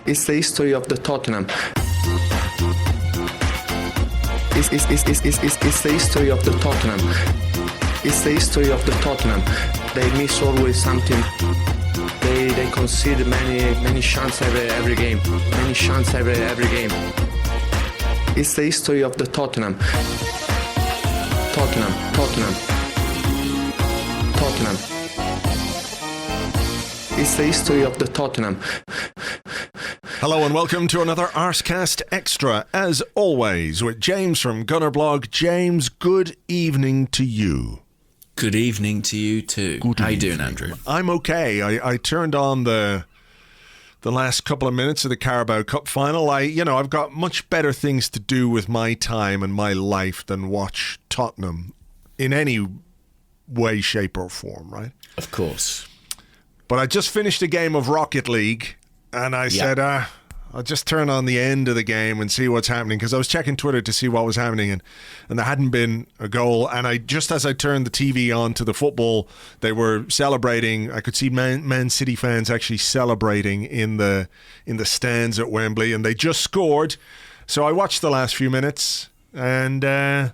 It's the history of the Tottenham. It's the history of the Tottenham. It's the history of the Tottenham. They miss always something. They concede many chances every game. Many chances every game. It's the history of the Tottenham. Tottenham. It's the history of the Tottenham. Hello and welcome to another Arsecast Extra, as always, with James from Gunnerblog. James, good evening to you. Good evening to you too. How you doing, Andrew? I'm okay. I turned on the last couple of minutes of the Carabao Cup final. I've got much better things to do with my time and my life than watch Tottenham in any way, shape or form, right? Of course. But I just finished a game of Rocket League. And I said, I'll just turn on the end of the game and see what's happening, because I was checking Twitter to see what was happening, and there hadn't been a goal. And just as I turned the TV on to the football, they were celebrating. I could see Man City fans actually celebrating in the stands at Wembley, and they just scored. So I watched the last few minutes, and you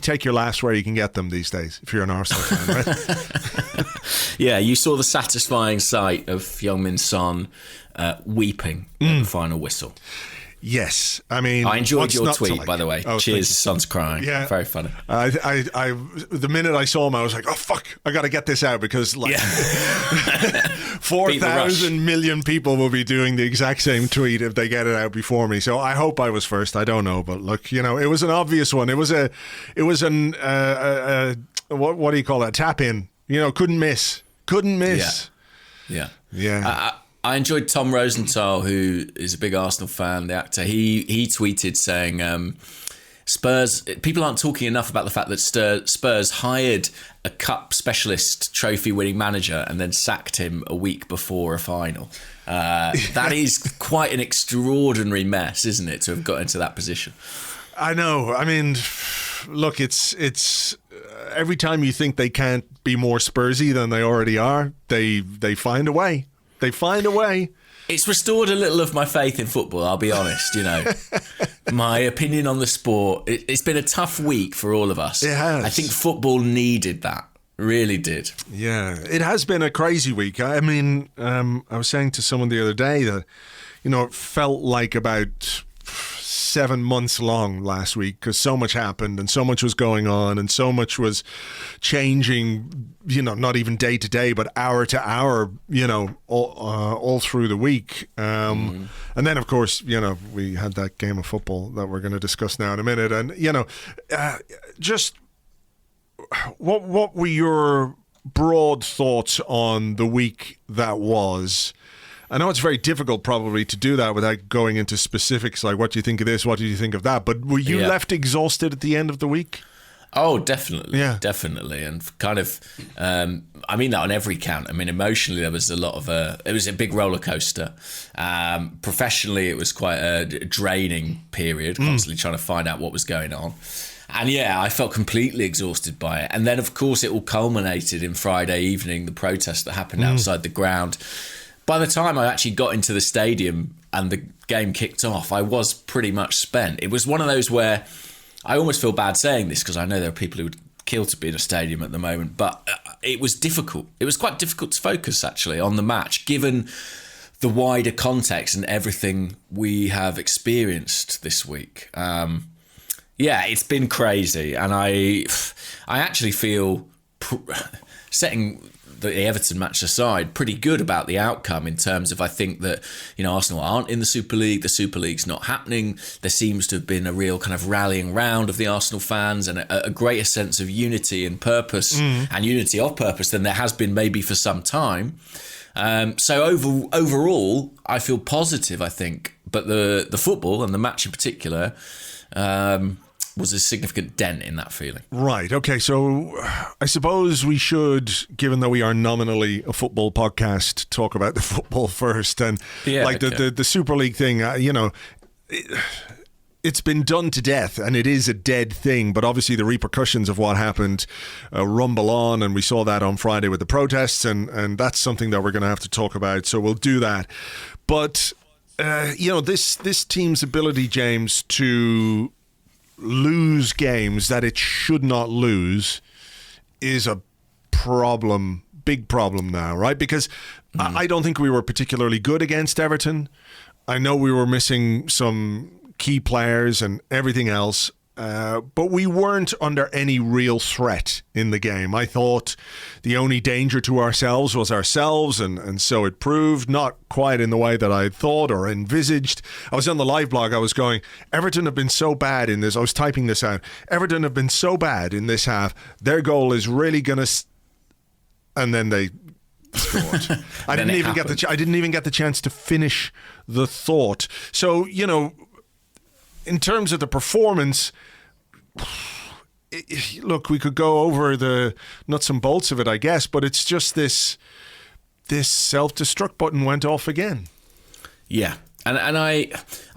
take your laughs where you can get them these days if you're an Arsenal fan, right? Yeah, you saw the satisfying sight of Heung-min Son weeping at the final whistle. Yes, I enjoyed your tweet, by the way. Oh, cheers, Son's crying. Yeah, very funny. I the minute I saw him, I was like, oh fuck, I got to get this out, because 4,000 million people will be doing the exact same tweet if they get it out before me. So I hope I was first. I don't know, but look, it was an obvious one. It was an what do you call it? A tap in. Couldn't miss. Yeah. I enjoyed Tom Rosenthal, who is a big Arsenal fan, the actor. He tweeted saying, Spurs, people aren't talking enough about the fact that Spurs hired a cup specialist trophy-winning manager and then sacked him a week before a final. That is quite an extraordinary mess, isn't it, to have got into that position? I know. Look, it's every time you think they can't be more Spursy than they already are, they find a way. They find a way. It's restored a little of my faith in football, I'll be honest, My opinion on the sport, it's been a tough week for all of us. It has. I think football needed that. Really did. Yeah, it has been a crazy week. I was saying to someone the other day that, it felt like about 7 months long last week, because so much happened and so much was going on and so much was changing, not even day to day, but hour to hour, all through the week. And then, of course, we had that game of football that we're going to discuss now in a minute. And, just what were your broad thoughts on the week that was? I know it's very difficult probably to do that without going into specifics, like what do you think of this, what do you think of that, but were you left exhausted at the end of the week? Oh, definitely. Yeah. Definitely. And kind of, I mean that on every count. Emotionally, there was it was a big roller coaster. Professionally, it was quite a draining period, constantly trying to find out what was going on. And I felt completely exhausted by it. And then, of course, it all culminated in Friday evening, the protest that happened outside the ground. By the time I actually got into the stadium and the game kicked off, I was pretty much spent. It was one of those where I almost feel bad saying this, because I know there are people who would kill to be in a stadium at the moment, but it was difficult. It was quite difficult to focus, actually, on the match, given the wider context and everything we have experienced this week. It's been crazy, and I actually feel, setting the Everton match aside, pretty good about the outcome, in terms of, I think that, Arsenal aren't in the Super League. The Super League's not happening. There seems to have been a real kind of rallying round of the Arsenal fans, and a greater sense of unity and purpose, and unity of purpose, than there has been maybe for some time. So overall, I feel positive, I think. But the football, and the match in particular, was a significant dent in that feeling. Right. Okay. So I suppose we should, given that we are nominally a football podcast, talk about the football first. And the Super League thing, it's been done to death, and it is a dead thing. But obviously, the repercussions of what happened rumble on, and we saw that on Friday with the protests, and that's something that we're going to have to talk about. So we'll do that. But this team's ability, James, to lose games that it should not lose is a problem, big problem now, right? Because I don't think we were particularly good against Everton. I know we were missing some key players and everything else, but we weren't under any real threat in the game. I thought the only danger to ourselves was ourselves, and so it proved, not quite in the way that I thought or envisaged. I was on the live blog, I was going, Everton have been so bad in this. I was typing this out. Everton have been so bad in this half. Their goal is really going to... And then they scored. I didn't even get the chance to finish the thought. So, in terms of the performance, look, we could go over the nuts and bolts of it, I guess, but it's just this self-destruct button went off again. Yeah, and I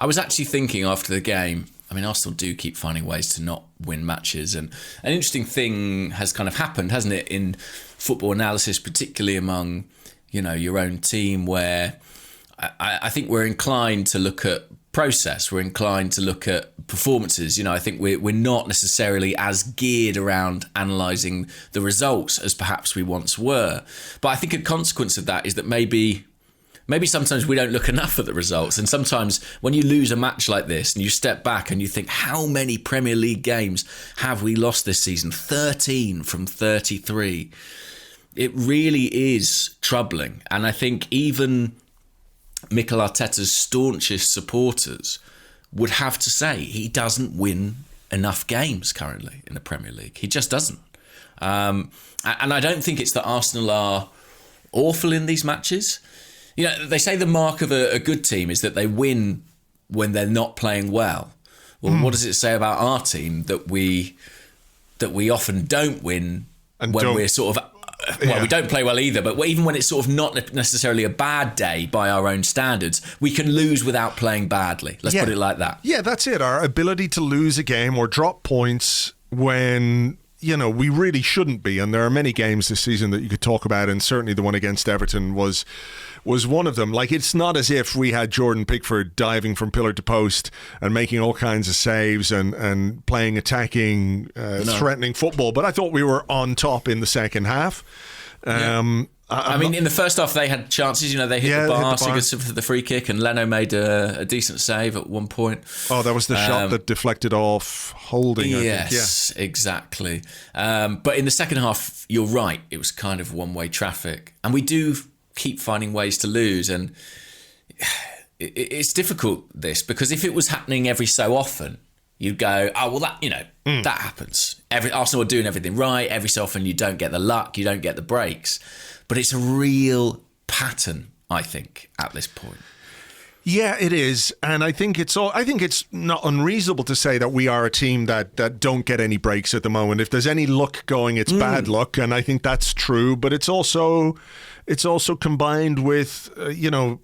was actually thinking after the game, I mean, Arsenal do keep finding ways to not win matches, and an interesting thing has kind of happened, hasn't it, in football analysis, particularly among, your own team, where I think we're inclined to look at process, we're inclined to look at performances. I think we're not necessarily as geared around analysing the results as perhaps we once were. But I think a consequence of that is that maybe sometimes we don't look enough at the results. And sometimes when you lose a match like this and you step back and you think, how many Premier League games have we lost this season? 13 from 33. It really is troubling. And I think even Mikel Arteta's staunchest supporters would have to say he doesn't win enough games currently in the Premier League. He just doesn't. And I don't think it's that Arsenal are awful in these matches. They say the mark of a good team is that they win when they're not playing well. Well, what does it say about our team that we often don't win and when we're sort of... Well, we don't play well either, but even when it's sort of not necessarily a bad day by our own standards, we can lose without playing badly. Let's put it like that. Yeah, that's it. Our ability to lose a game or drop points when... we really shouldn't be. And there are many games this season that you could talk about, and certainly the one against Everton was one of them. Like, it's not as if we had Jordan Pickford diving from pillar to post and making all kinds of saves and playing attacking, threatening football. But I thought we were on top in the second half. I mean, in the first half, they had chances. They hit the bar. Sigurdsson for the free kick, and Leno made a decent save at one point. Oh, that was the shot that deflected off Holding. Yes, exactly. But in the second half, you're right. It was kind of one-way traffic, and we do keep finding ways to lose. And it's difficult, this, because if it was happening every so often, you'd go, oh, well, that happens. Arsenal are doing everything right. Every so often you don't get the luck, you don't get the breaks. But it's a real pattern, I think, at this point. Yeah, it is. And I think it's not unreasonable to say that we are a team that don't get any breaks at the moment. If there's any luck going, it's bad luck, and I think that's true. But it's also combined with the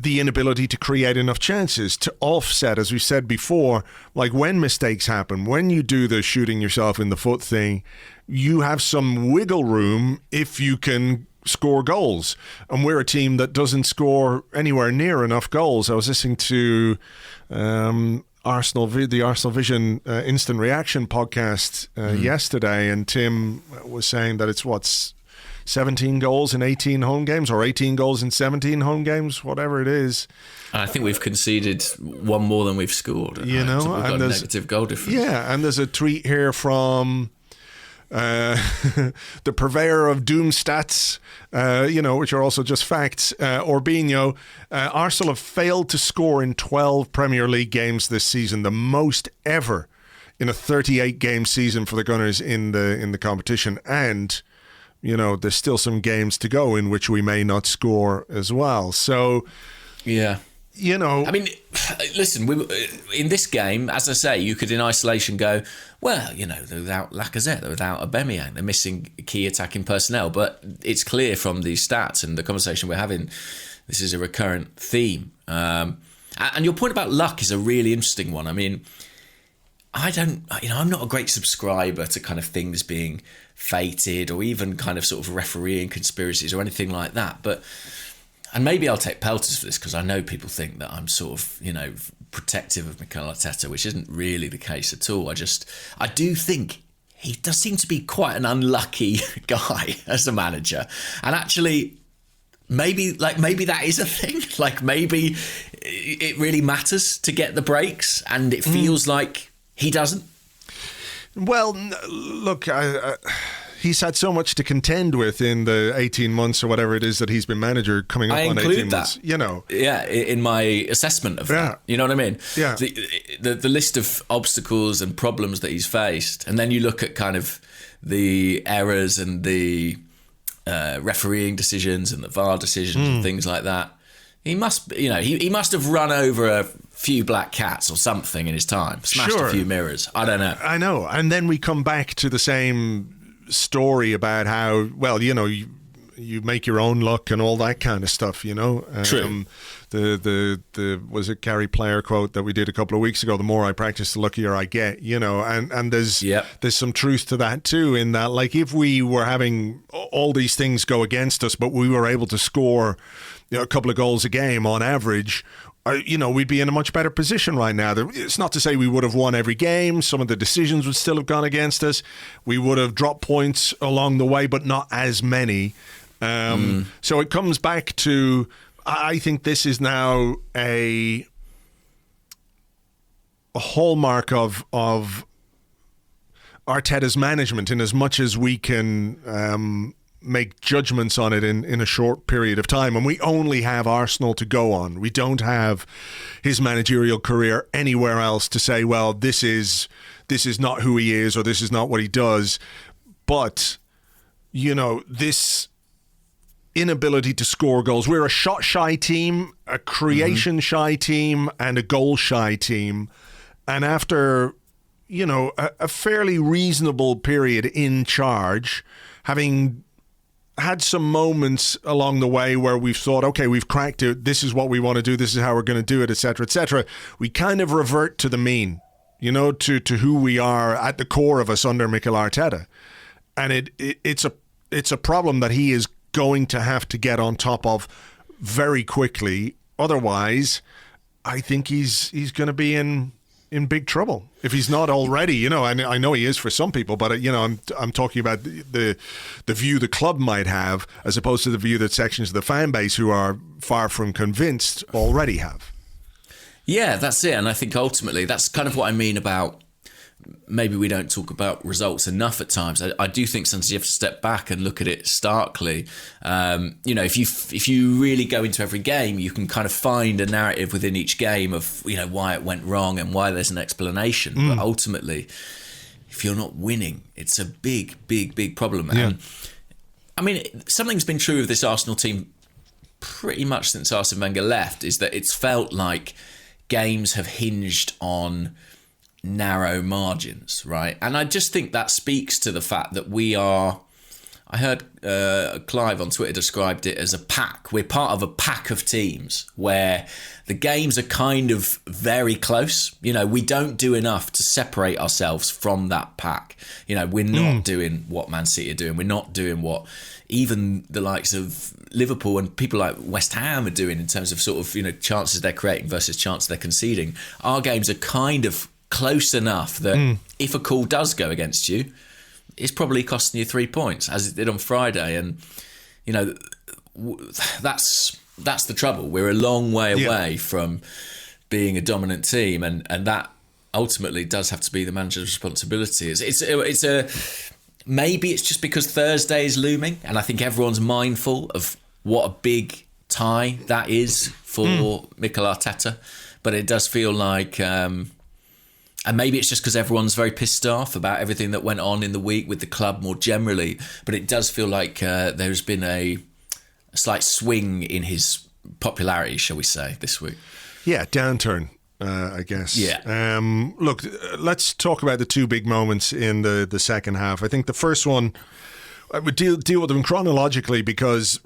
inability to create enough chances to offset, as we said before, like when mistakes happen, when you do the shooting yourself in the foot thing, you have some wiggle room if you can score goals. And we're a team that doesn't score anywhere near enough goals. I was listening to the Arsenal Vision Instant Reaction podcast yesterday, and Tim was saying that it's 17 goals in 18 home games, or 18 goals in 17 home games, whatever it is. I think we've conceded one more than we've scored. So we've got a negative goal difference. Yeah, and there's a tweet here from the purveyor of doom stats, which are also just facts, Orbinho. Arsenal have failed to score in 12 Premier League games this season, the most ever in a 38-game season for the Gunners in the competition. And there's still some games to go in which we may not score as well. So, yeah. I mean, listen, in this game, as I say, you could in isolation go, well, they're without Lacazette, they're without Aubameyang, they're missing key attacking personnel. But it's clear from these stats and the conversation we're having, this is a recurrent theme. And And your point about luck is a really interesting one. I mean, I'm not a great subscriber to kind of things being fated or even kind of sort of refereeing conspiracies or anything like that. And maybe I'll take pelters for this because I know people think that I'm sort of, protective of Mikel Arteta, which isn't really the case at all. I do think he does seem to be quite an unlucky guy as a manager. And actually, maybe that is a thing. Like maybe it really matters to get the breaks and it feels like he doesn't. Well, look, he's had so much to contend with in the 18 months or whatever it is that he's been manager, coming up on 18 months. Yeah, in my assessment of that. You know what I mean? Yeah. The list of obstacles and problems that he's faced, and then you look at kind of the errors and the refereeing decisions and the VAR decisions and things like that. He must, he must have run over a few black cats or something in his time, smashed a few mirrors. I don't know. I know. And then we come back to the same story about how, well, you make your own luck and all that kind of stuff, True. The was it Gary Player quote that we did a couple of weeks ago, the more I practice the luckier I get, and there's some truth to that too, in that, like, if we were having all these things go against us but we were able to score a couple of goals a game on average, we'd be in a much better position right now. It's not to say we would have won every game. Some of the decisions would still have gone against us. We would have dropped points along the way, but not as many. So it comes back to, I think this is now a hallmark of Arteta's management, in as much as we can make judgments on it in a short period of time, and we only have Arsenal to go on. We don't have his managerial career anywhere else to say, well, this is not who he is, or this is not what he does. But this inability to score goals, we're a shot shy team, a creation shy team, and a goal shy team, and after a fairly reasonable period in charge, having had some moments along the way where we've thought, okay, we've cracked it, this is what we want to do, this is how we're going to do it, etc., we kind of revert to the mean, to who we are at the core of us under Mikel Arteta. And it's a problem that he is going to have to get on top of very quickly. Otherwise, I think he's going to be in big trouble if he's not already. I know he is for some people, but I'm talking about the view the club might have, as opposed to the view that sections of the fan base who are far from convinced already have. Yeah, that's it. And I think ultimately that's kind of what I mean about maybe we don't talk about results enough at times. I do think sometimes you have to step back and look at it starkly. If you really go into every game, you can kind of find a narrative within each game of why it went wrong and why there's an explanation. But ultimately, if you're not winning, it's a big, big, big problem. Yeah. And I mean, something's been true of this Arsenal team pretty much since Arsene Wenger left, is that it's felt like games have hinged on narrow margins, right? And I just think that speaks to the fact that I heard Clive on Twitter described it as a pack. We're part of a pack of teams where the games are kind of very close. We don't do enough to separate ourselves from that pack. We're not doing what Man City are doing. We're not doing what even the likes of Liverpool and people like West Ham are doing in terms of sort of, chances they're creating versus chances they're conceding. Our games are kind of close enough that if a call does go against you, it's probably costing you 3 points, as it did on Friday. And that's the trouble. We're a long way away from being a dominant team, and that ultimately does have to be the manager's responsibility. Maybe it's just because Thursday is looming, and I think everyone's mindful of what a big tie that is for Mikel Arteta. But it does feel like and maybe it's just because everyone's very pissed off about everything that went on in the week with the club more generally. But it does feel like there's been a slight swing in his popularity, shall we say, this week. Yeah, downturn, I guess. Yeah. Look, let's talk about the two big moments in the second half. I think the first one, I would deal with them chronologically because,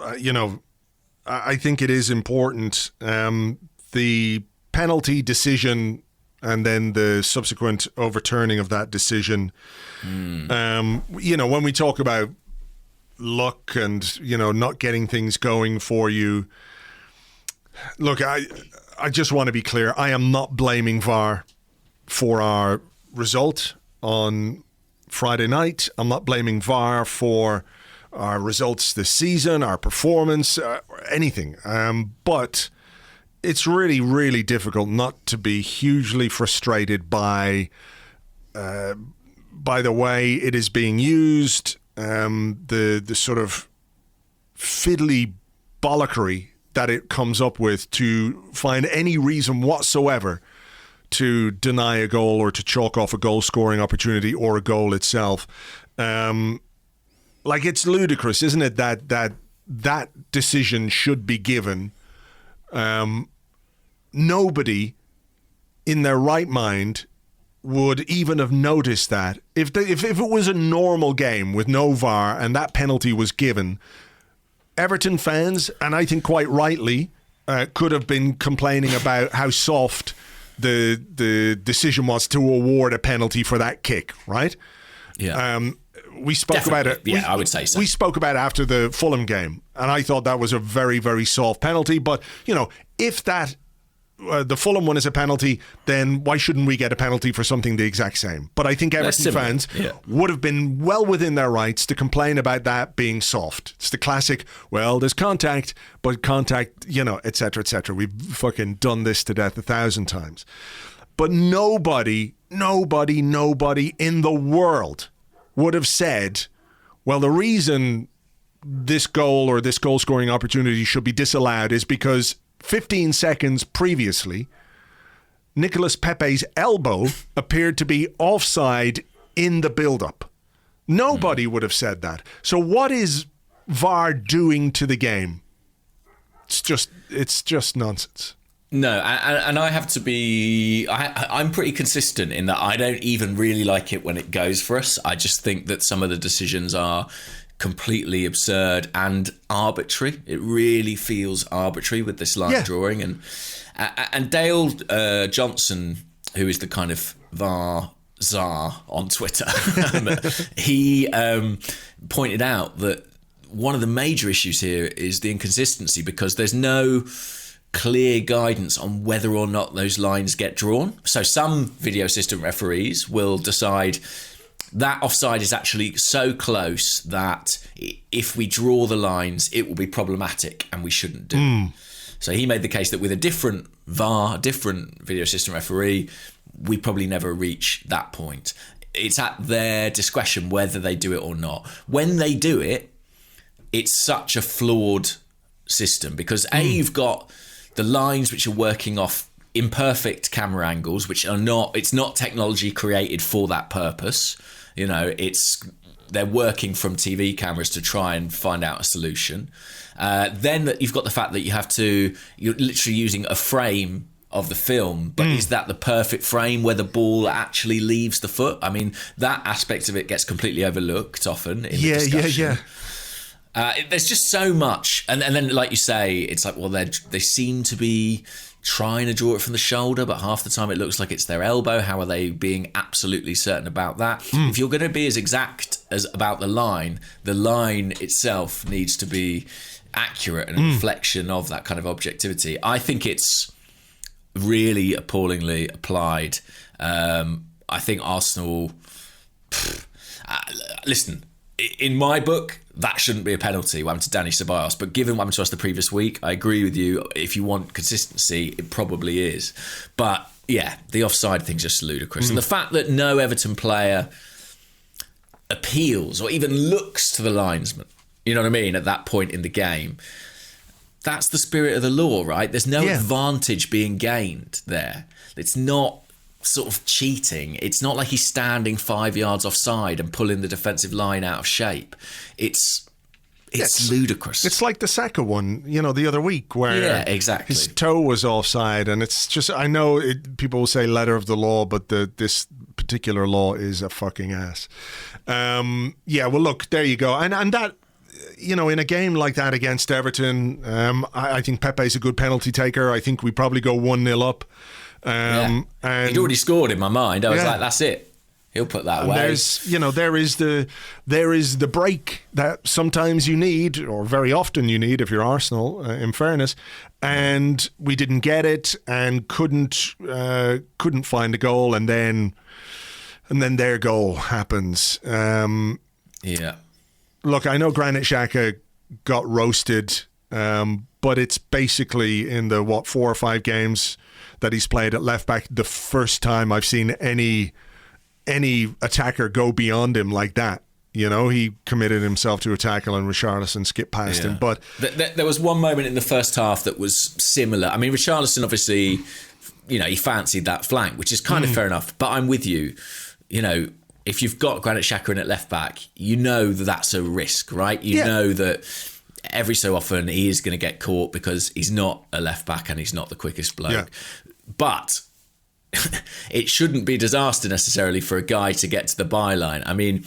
I think it is important. The penalty decision and then the subsequent overturning of that decision. When we talk about luck and, not getting things going for you, look, I just want to be clear. I am not blaming VAR for our result on Friday night. I'm not blaming VAR for our results this season, our performance, or anything. But it's really, really difficult not to be hugely frustrated by the way it is being used, the sort of fiddly bollockry that it comes up with to find any reason whatsoever to deny a goal or to chalk off a goal-scoring opportunity or a goal itself. It's ludicrous, isn't it, that decision should be given. Nobody in their right mind would even have noticed that. If it was a normal game with no VAR and that penalty was given, Everton fans, and I think quite rightly, could have been complaining about how soft the decision was to award a penalty for that kick, right? Yeah. We spoke about it. Yeah, I would say so. We spoke about it after the Fulham game, and I thought that was a very, very soft penalty. But, if that the Fulham one is a penalty, then why shouldn't we get a penalty for something the exact same? But I think Everton fans would have been well within their rights to complain about that being soft. It's the classic, well, there's contact, but contact, et cetera, et cetera. We've fucking done this to death 1,000 times. But nobody in the world would have said, well, the reason this goal or this goal-scoring opportunity should be disallowed is because 15 seconds previously, Nicolas Pepe's elbow appeared to be offside in the build-up. Nobody would have said that. So what is VAR doing to the game? It's just nonsense. No, and I have to be... I'm pretty consistent in that I don't even really like it when it goes for us. I just think that some of the decisions are completely absurd and arbitrary. It really feels arbitrary with this line drawing. And Dale Johnson, who is the kind of VAR czar on Twitter, he pointed out that one of the major issues here is the inconsistency, because there's no clear guidance on whether or not those lines get drawn. So some video assistant referees will decide that offside is actually so close that if we draw the lines, it will be problematic and we shouldn't do it. So he made the case that with a different VAR, different video assistant referee, we probably never reach that point. It's at their discretion whether they do it or not. When they do it, it's such a flawed system because you've got the lines which are working off imperfect camera angles, which are not, it's not technology created for that purpose. They're working from TV cameras to try and find out a solution. Then you've got the fact that you're literally using a frame of the film, but is that the perfect frame where the ball actually leaves the foot? I mean, that aspect of it gets completely overlooked often in the discussion. There's just so much, and then like you say, it's like, well, they seem to be trying to draw it from the shoulder, but half the time it looks like it's their elbow. How are they being absolutely certain about that? If you're going to be as exact as about the line itself needs to be accurate and a reflection of that kind of objectivity. I think it's really appallingly applied. I think Arsenal... listen, in my book, that shouldn't be a penalty, what happened to Dani Ceballos. But given what happened to us the previous week, I agree with you. If you want consistency, it probably is. But yeah, the offside thing's just ludicrous. And the fact that no Everton player appeals or even looks to the linesman, you know what I mean, at that point in the game, that's the spirit of the law, right? There's no advantage being gained there. It's not sort of cheating. It's not like he's standing 5 yards offside and pulling the defensive line out of shape. It's ludicrous. It's like the Saka one, the other week where his toe was offside, and it's just, I know people will say letter of the law, but this particular law is a fucking ass. Well, look, there you go. And that, in a game like that against Everton, I think Pepe's a good penalty taker. I think we probably go 1-0 up. And he'd already scored in my mind. I was like, that's it. He'll put that away. There is the break that sometimes you need, or very often you need if you're Arsenal, in fairness. And we didn't get it and couldn't find a goal, and then their goal happens. Look, I know Granit Xhaka got roasted, but it's basically in the 4 or 5 games that he's played at left back the first time I've seen any attacker go beyond him like that. He committed himself to a tackle and Richarlison skipped past him. But there was one moment in the first half that was similar. I mean, Richarlison obviously, he fancied that flank, which is kind of fair enough. But I'm with you. If you've got Granit Xhaka in at left back, that's a risk, right? You know that every so often he is going to get caught because he's not a left back and he's not the quickest bloke. Yeah. But it shouldn't be disaster necessarily for a guy to get to the byline. I mean,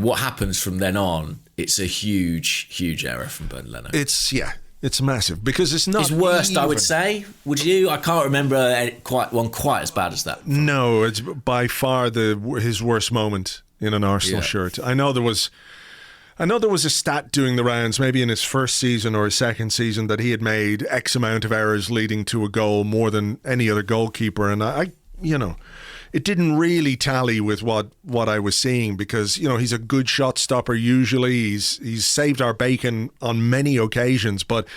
what happens from then on, it's a huge, huge error from Bernd Leno. It's massive because it's not. It's worst, even. I would say. Would you? I can't remember quite as bad as that. No, it's by far his worst moment in an Arsenal shirt. I know there was a stat doing the rounds, maybe in his first season or his second season, that he had made X amount of errors leading to a goal, more than any other goalkeeper. And it didn't really tally with what I was seeing because, he's a good shot stopper usually. He's saved our bacon on many occasions, but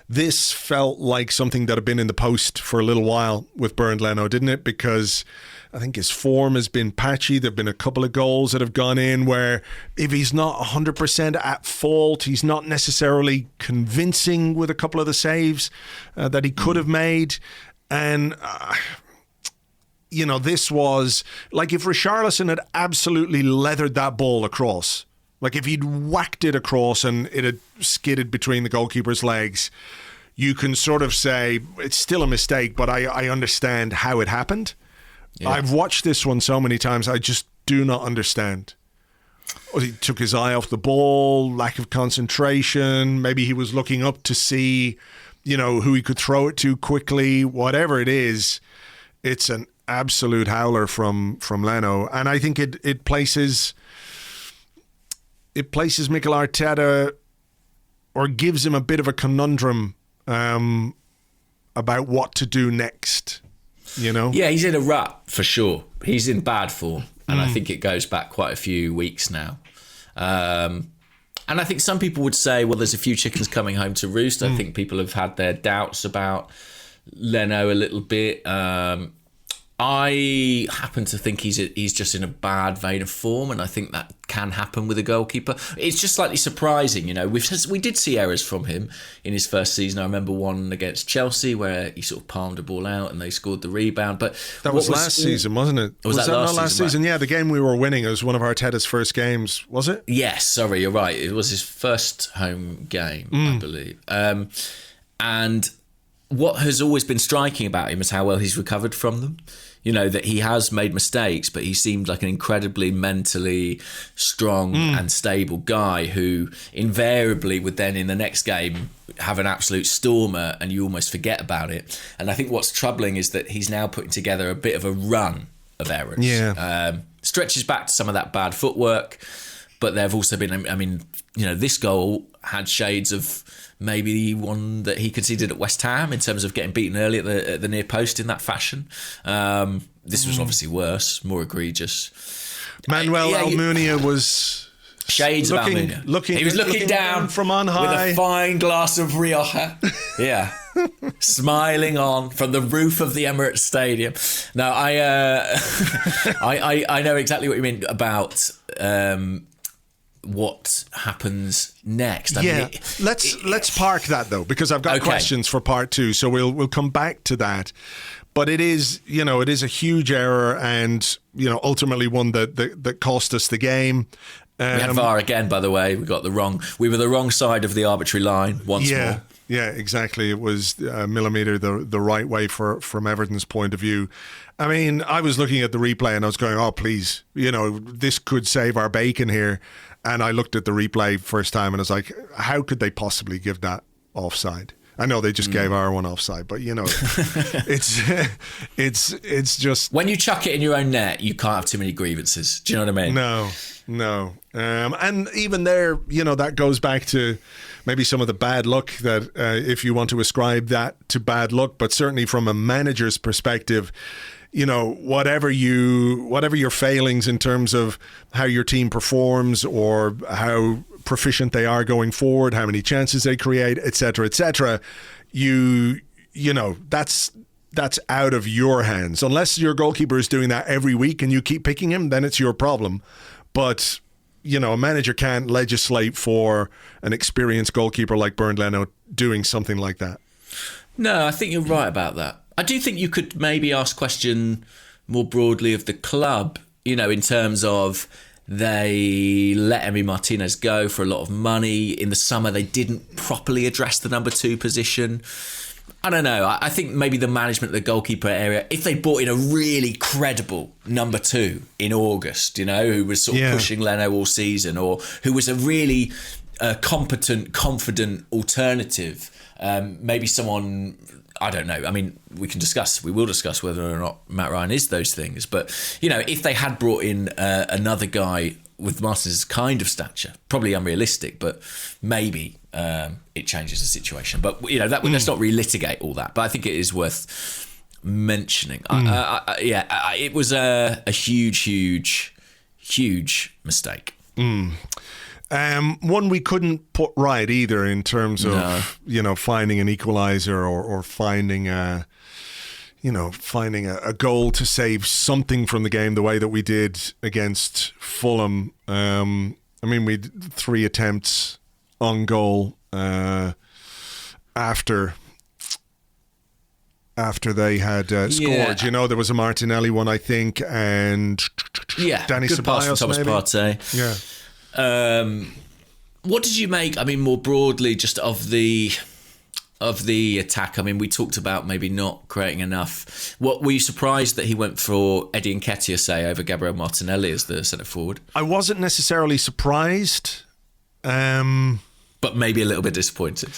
this felt like something that had been in the post for a little while with Bernd Leno, didn't it? Because I think his form has been patchy. There have been a couple of goals that have gone in where if he's not 100% at fault, he's not necessarily convincing with a couple of the saves that he could have made. And this was like if Richarlison had absolutely leathered that ball across, like if he'd whacked it across and it had skidded between the goalkeeper's legs, you can sort of say it's still a mistake, but I understand how it happened. Yeah. I've watched this one so many times, I just do not understand. He took his eye off the ball, lack of concentration, maybe he was looking up to see, who he could throw it to quickly, whatever it is. It's an absolute howler from Leno, and I think it places Mikel Arteta, or gives him a bit of a conundrum about what to do next. Yeah, he's in a rut for sure. He's in bad form, and I think it goes back quite a few weeks now. And I think some people would say, well, there's a few chickens coming home to roost. I think people have had their doubts about Leno a little bit. I happen to think he's just in a bad vein of form, and I think that can happen with a goalkeeper. It's just slightly surprising, we did see errors from him in his first season. I remember one against Chelsea where he sort of palmed a ball out and they scored the rebound. But that was last season, wasn't it? Was that not last season? Right? Yeah, the game we were winning. It was one of Arteta's first games, was it? Yes, sorry, you're right. It was his first home game, I believe. And what has always been striking about him is how well he's recovered from them. That he has made mistakes, but he seemed like an incredibly mentally strong and stable guy who invariably would then in the next game have an absolute stormer and you almost forget about it. And I think what's troubling is that he's now putting together a bit of a run of errors. Yeah. Stretches back to some of that bad footwork, but there have also been, this goal had shades of maybe one that he conceded at West Ham in terms of getting beaten early at the near post in that fashion. This was obviously worse, more egregious. Manuel Almunia was shades of Almunia. He was looking down from on high with a fine glass of Rioja. Yeah. Smiling on from the roof of the Emirates Stadium. Now, I know exactly what you mean about what happens next. Let's park that though, because I've got questions for part 2, so we'll come back to that. But it is a huge error, and ultimately one that cost us the game. We had VAR again, by the way. We were the wrong side of the arbitrary line once more. Yeah, exactly. It was a millimetre the right way from Everton's point of view. I mean, I was looking at the replay and I was going, oh, please, this could save our bacon here. And I looked at the replay first time and I was like, how could they possibly give that offside? I know they just gave our one offside, but it's just when you chuck it in your own net, you can't have too many grievances. Do you know what I mean? No. And even there, that goes back to maybe some of the bad luck that if you want to ascribe that to bad luck, but certainly from a manager's perspective, whatever your failings in terms of how your team performs or how proficient they are going forward, how many chances they create, etc., that's out of your hands. Unless your goalkeeper is doing that every week and you keep picking him, then it's your problem. But a manager can't legislate for an experienced goalkeeper like Bernd Leno doing something like that. No, I think you're right about that. I do think you could maybe ask question more broadly of the club, in terms of they let Emi Martinez go for a lot of money. In the summer, they didn't properly address the number 2 position. I don't know. I think maybe the management of the goalkeeper area, if they brought in a really credible number 2 in August, who was sort of pushing Leno all season, or who was a really competent, confident alternative, maybe someone... I don't know. I mean, we will discuss whether or not Matt Ryan is those things. But, if they had brought in another guy with Martinez's kind of stature, probably unrealistic, but maybe it changes the situation. But, let's not relitigate all that. But I think it is worth mentioning. It was a huge mistake. One we couldn't put right either in terms of finding an equalizer or finding a goal to save something from the game the way that we did against Fulham. We had 3 attempts on goal after they had scored. There was a Martinelli one, I think, and Dani good pass from Ceballos, Thomas maybe. Partey. Yeah. What did you make? more broadly, just of the attack. We talked about maybe not creating enough. What were you surprised that he went for Eddie Nketiah, say, over Gabriel Martinelli as the centre forward? I wasn't necessarily surprised, but maybe a little bit disappointed.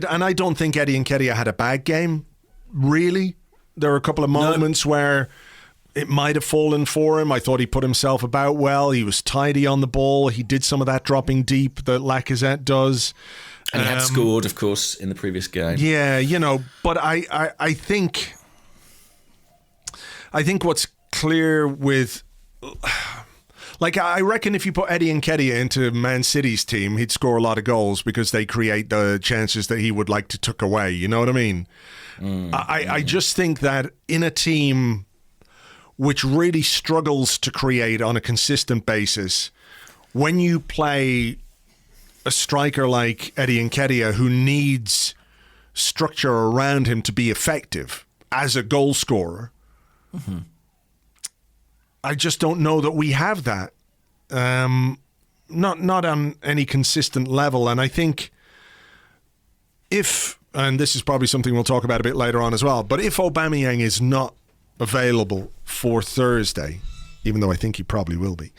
And I don't think Eddie Nketiah had a bad game. Really, there were a couple of moments where it might have fallen for him. I thought he put himself about well. He was tidy on the ball. He did some of that dropping deep that Lacazette does. And he had scored, of course, in the previous game. Yeah, but I think what's clear with... I reckon if you put Eddie Nketiah into Man City's team, he'd score a lot of goals because they create the chances that he would like to tuck away. You know what I mean? I just think that in a team which really struggles to create on a consistent basis, when you play a striker like Eddie Nketiah who needs structure around him to be effective as a goal scorer, I just don't know that we have that. Not on any consistent level. And I think and this is probably something we'll talk about a bit later on as well, but if Aubameyang is not available for Thursday, even though I think he probably will be,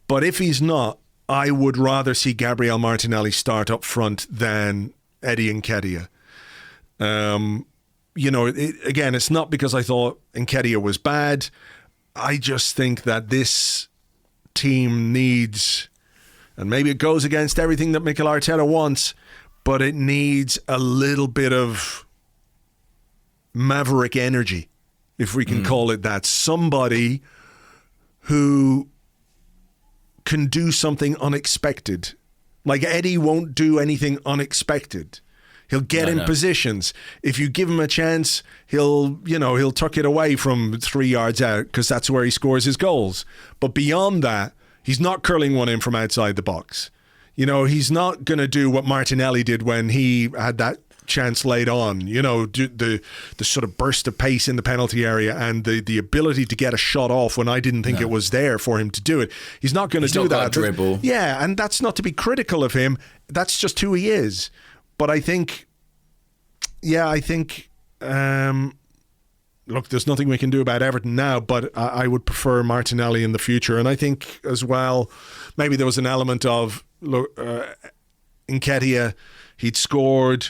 but if he's not, I would rather see Gabriel Martinelli start up front than Eddie Nketiah. Again, it's not because I thought Nketiah was bad. I just think that this team needs, and maybe it goes against everything that Mikel Arteta wants, but it needs a little bit of maverick energy, if we can call it that. Somebody who can do something unexpected. Like Eddie won't do anything unexpected. He'll get in positions. If you give him a chance, he'll tuck it away from 3 yards out because that's where he scores his goals. But beyond that, he's not curling one in from outside the box. He's not going to do what Martinelli did when he had that chance laid on, the sort of burst of pace in the penalty area and the ability to get a shot off when I didn't think it was there for him to do it. He's not going to do that. Got a dribble. Yeah, and that's not to be critical of him. That's just who he is. But I think look, there's nothing we can do about Everton now, but I would prefer Martinelli in the future. And I think as well, maybe there was an element of Nketiah, he'd scored,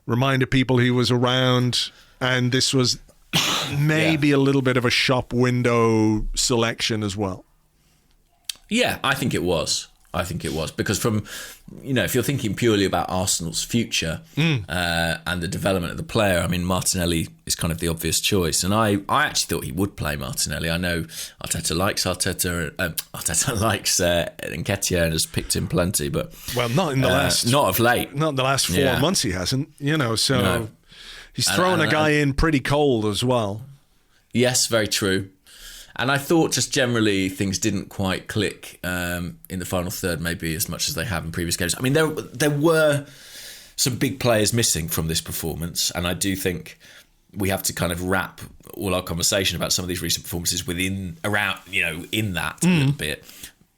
reminded people he was around, and this was maybe a little bit of a shop window selection as well. Yeah, I think it was. Because from, if you're thinking purely about Arsenal's future and the development of the player, I mean, Martinelli is kind of the obvious choice. And I actually thought he would play Martinelli. I know Arteta likes Nketiah and has picked him plenty, but not in the last, not of late, not in the last 4 months. He hasn't, so no. He's throwing a guy in pretty cold as well. Yes, very true. And I thought just generally things didn't quite click in the final third, maybe as much as they have in previous games. I mean, there were some big players missing from this performance, and I do think we have to kind of wrap all our conversation about some of these recent performances in that a little bit.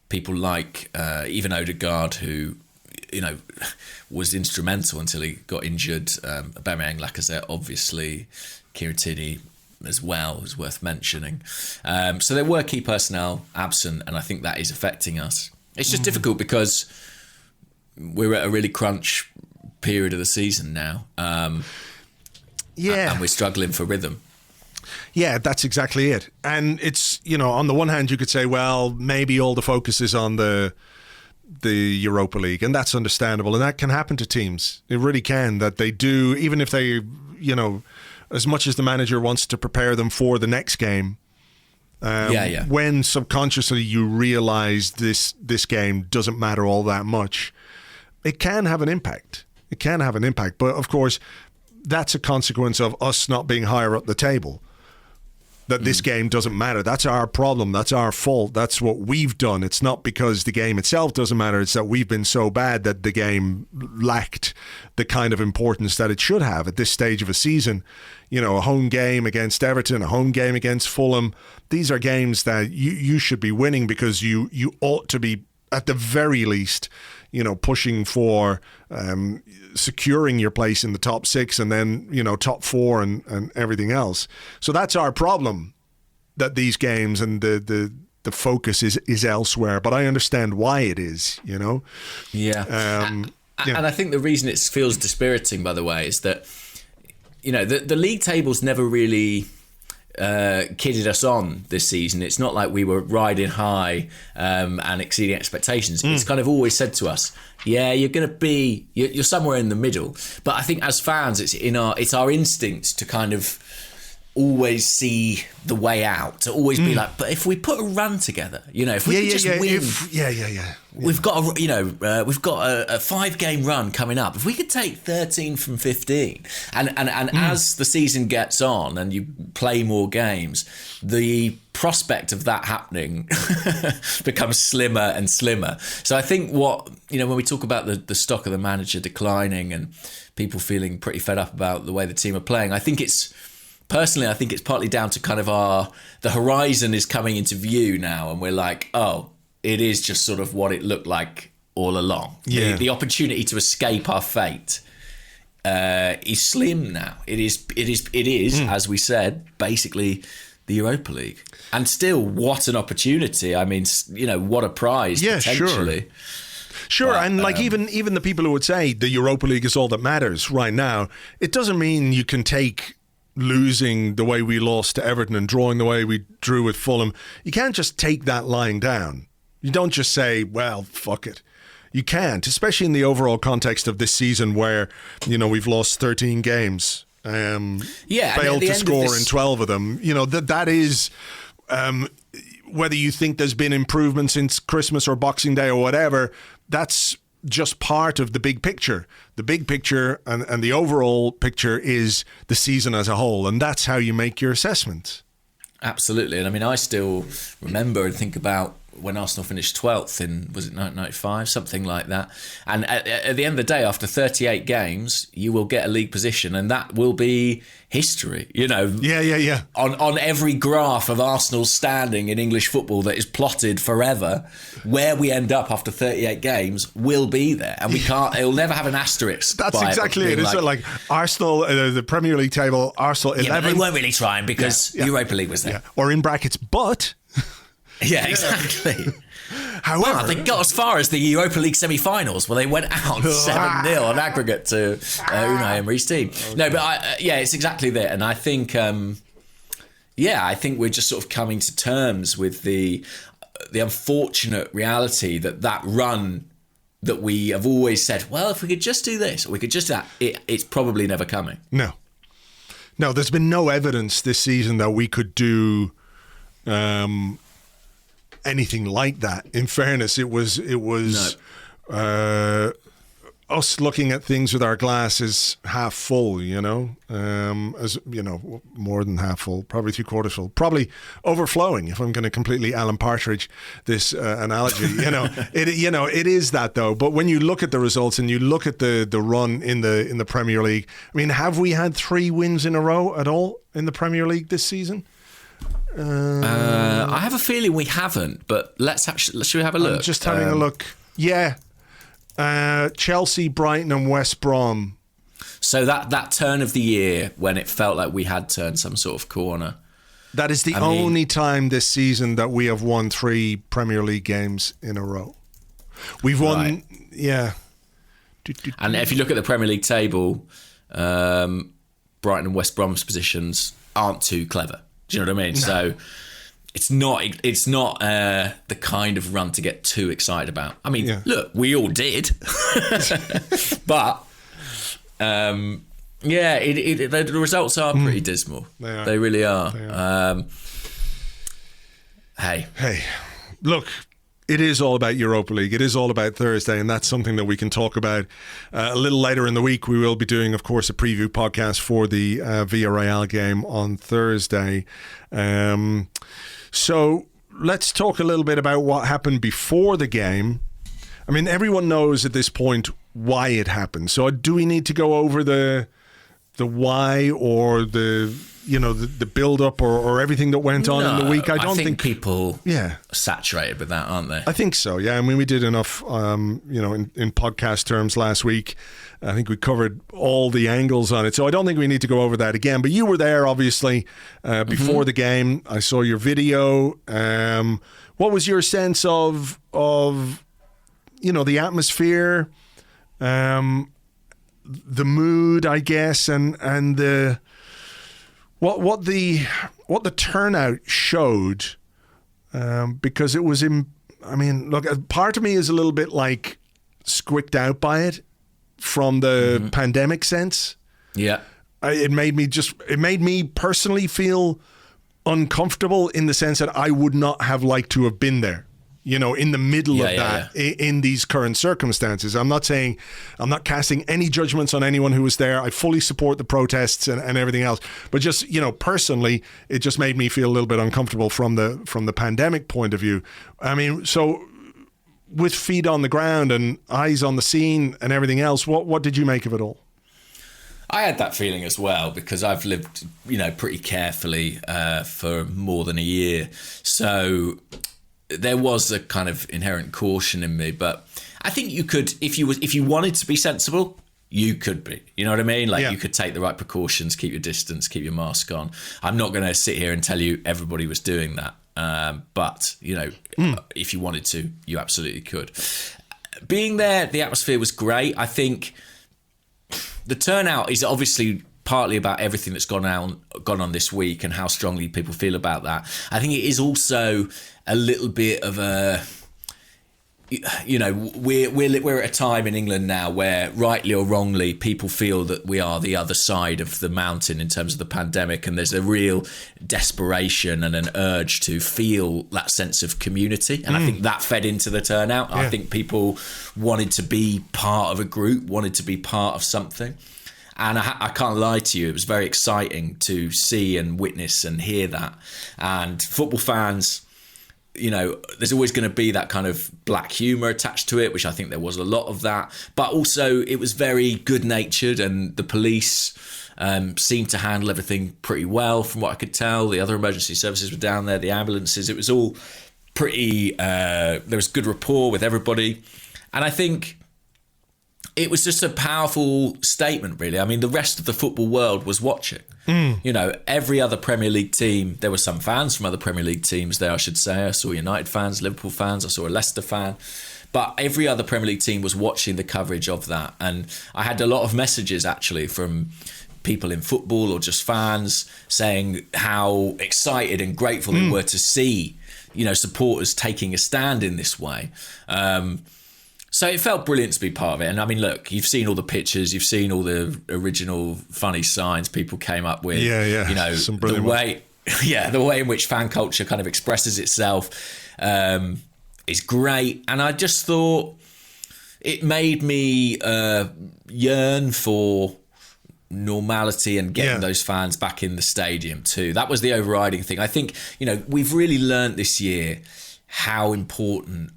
People like even Odegaard, who was instrumental until he got injured. Aubameyang, Lacazette, obviously, Kieran Tierney as well is worth mentioning. So there were key personnel absent, and I think that is affecting us. It's just difficult because we're at a really crunch period of the season now. And we're struggling for rhythm. Yeah, that's exactly it. And it's, on the one hand, you could say, well, maybe all the focus is on the Europa League, and that's understandable, and that can happen to teams. It really can, that they do, even if they, as much as the manager wants to prepare them for the next game, when subconsciously you realise this game doesn't matter all that much, it can have an impact. But of course, that's a consequence of us not being higher up the table. That this game doesn't matter. That's our problem. That's our fault. That's what we've done. It's not because the game itself doesn't matter. It's that we've been so bad that the game lacked the kind of importance that it should have at this stage of a season. A home game against Everton, a home game against Fulham. These are games that you should be winning because you ought to be, at the very least, pushing for securing your place in the top 6 and then, top 4 and everything else. So that's our problem, that these games and the focus is elsewhere. But I understand why it is, Yeah. And I think the reason it feels dispiriting, by the way, is that, the league tables never really kidded us on this season. It's not like we were riding high and exceeding expectations. It's kind of always said to us, you're going to be, you're somewhere in the middle. But I think as fans, it's our instinct to kind of always see the way out, to always be like, but if we put a run together, if we could just win, we've got a 5-game run coming up. If we could take 13 from 15, and as the season gets on and you play more games, the prospect of that happening becomes slimmer and slimmer. So I think when we talk about the stock of the manager declining and people feeling pretty fed up about the way the team are playing, I think it's partly down to kind of the horizon is coming into view now, and we're like, oh, it is just sort of what it looked like all along. Yeah. The opportunity to escape our fate is slim now. It is, as we said, basically the Europa League. And still, what an opportunity. I mean, what a prize, potentially. Sure, but, and even the people who would say the Europa League is all that matters right now, it doesn't mean you can take losing the way we lost to Everton and drawing the way we drew with Fulham. You can't just take that lying down. You don't just say, well, fuck it. You can't, especially in the overall context of this season where, we've lost 13 games. Failed to score in 12 of them. That is, whether you think there's been improvement since Christmas or Boxing Day or whatever, that's just part of the big picture. The big picture and the overall picture is the season as a whole, and that's how you make your assessment. Absolutely. And I mean, I still remember and think about when Arsenal finished 12th in, was it 1995, something like that. And at the end of the day, after 38 games, you will get a league position, and that will be history. Yeah. On every graph of Arsenal's standing in English football that is plotted forever, where we end up after 38 games will be there, and we can't. It'll never have an asterisk. That's exactly it. It's like Arsenal, the Premier League table, Arsenal 11. Yeah, but they weren't really trying because Europa League was there. Yeah. Or in brackets, but. Yeah, exactly. However, wow, they got as far as the Europa League semi-finals, where they went out 7-0 on aggregate to Unai Emery's team. Okay. No, but it's exactly that, and I think, I think we're just sort of coming to terms with the unfortunate reality that run that we have always said, well, if we could just do this, or we could just do that, it's probably never coming. No, there's been no evidence this season that we could do. Anything like that. In fairness, it was us looking at things with our glasses half full, as more than half full, probably 3/4 full, probably overflowing. If I'm going to completely Alan Partridge this analogy, it is that though. But when you look at the results and you look at the run in the Premier League, I mean, have we had 3 wins in a row at all in the Premier League this season? I have a feeling we haven't, but should we have a look? I'm just having a look. Yeah. Chelsea, Brighton and West Brom. So that turn of the year when it felt like we had turned some sort of corner. That is the only time this season that we have won 3 Premier League games in a row. We've won, right. Yeah. And if you look at the Premier League table, Brighton and West Brom's positions aren't too clever. Do you know what I mean? No. So it's not the kind of run to get too excited about. I mean, Look, we all did, but the results are pretty dismal. They really are. Hey, look. It is all about Europa League. It is all about Thursday, and that's something that we can talk about a little later in the week. We will be doing, of course, a preview podcast for the Villarreal game on Thursday. So let's talk a little bit about what happened before the game. I mean, everyone knows at this point why it happened. So do we need to go over the why or the build up or everything that went on in the week? I think people are saturated with that, aren't they? I think so. Yeah. I mean, we did enough, in podcast terms last week. I think we covered all the angles on it. So I don't think we need to go over that again. But you were there, obviously, before the game. I saw your video. What was your sense of the atmosphere, the mood, I guess, and the what the turnout showed, because it was look, part of me is a little bit like squicked out by it from the pandemic sense. Yeah, it made me personally feel uncomfortable in the sense that I would not have liked to have been there. In the middle of that, in these current circumstances. I'm not casting any judgments on anyone who was there. I fully support the protests and everything else. But just, personally, it just made me feel a little bit uncomfortable from the pandemic point of view. I mean, so with feet on the ground and eyes on the scene and everything else, what did you make of it all? I had that feeling as well because I've lived, pretty carefully for more than a year. So there was a kind of inherent caution in me, but I think you could, if you wanted to be sensible, you could be. You know what I mean? Like you could take the right precautions, keep your distance, keep your mask on. I'm not going to sit here and tell you everybody was doing that, but if you wanted to, you absolutely could. Being there, the atmosphere was great. I think the turnout is obviously partly about everything that's gone on this week and how strongly people feel about that. I think it is also a little bit of a, we're at a time in England now where, rightly or wrongly, people feel that we are the other side of the mountain in terms of the pandemic, and there's a real desperation and an urge to feel that sense of community. And I think that fed into the turnout. I think people wanted to be part of a group, wanted to be part of something. And I can't lie to you, it was very exciting to see and witness and hear that. And football fans, there's always going to be that kind of black humour attached to it, which I think there was a lot of that. But also it was very good-natured, and the police seemed to handle everything pretty well from what I could tell. The other emergency services were down there, the ambulances. It was all pretty... there was good rapport with everybody. And I think it was just a powerful statement, really. I mean, the rest of the football world was watching. Every other Premier League team, there were some fans from other Premier League teams there, I should say. I saw United fans, Liverpool fans, I saw a Leicester fan. But every other Premier League team was watching the coverage of that. And I had a lot of messages, actually, from people in football or just fans saying how excited and grateful they were to see, supporters taking a stand in this way. So it felt brilliant to be part of it. And I mean, look, you've seen all the pictures, you've seen all the original funny signs people came up with. Yeah. Some brilliant the way in which fan culture kind of expresses itself is great. And I just thought it made me yearn for normality and getting those fans back in the stadium too. That was the overriding thing. I think, we've really learnt this year how important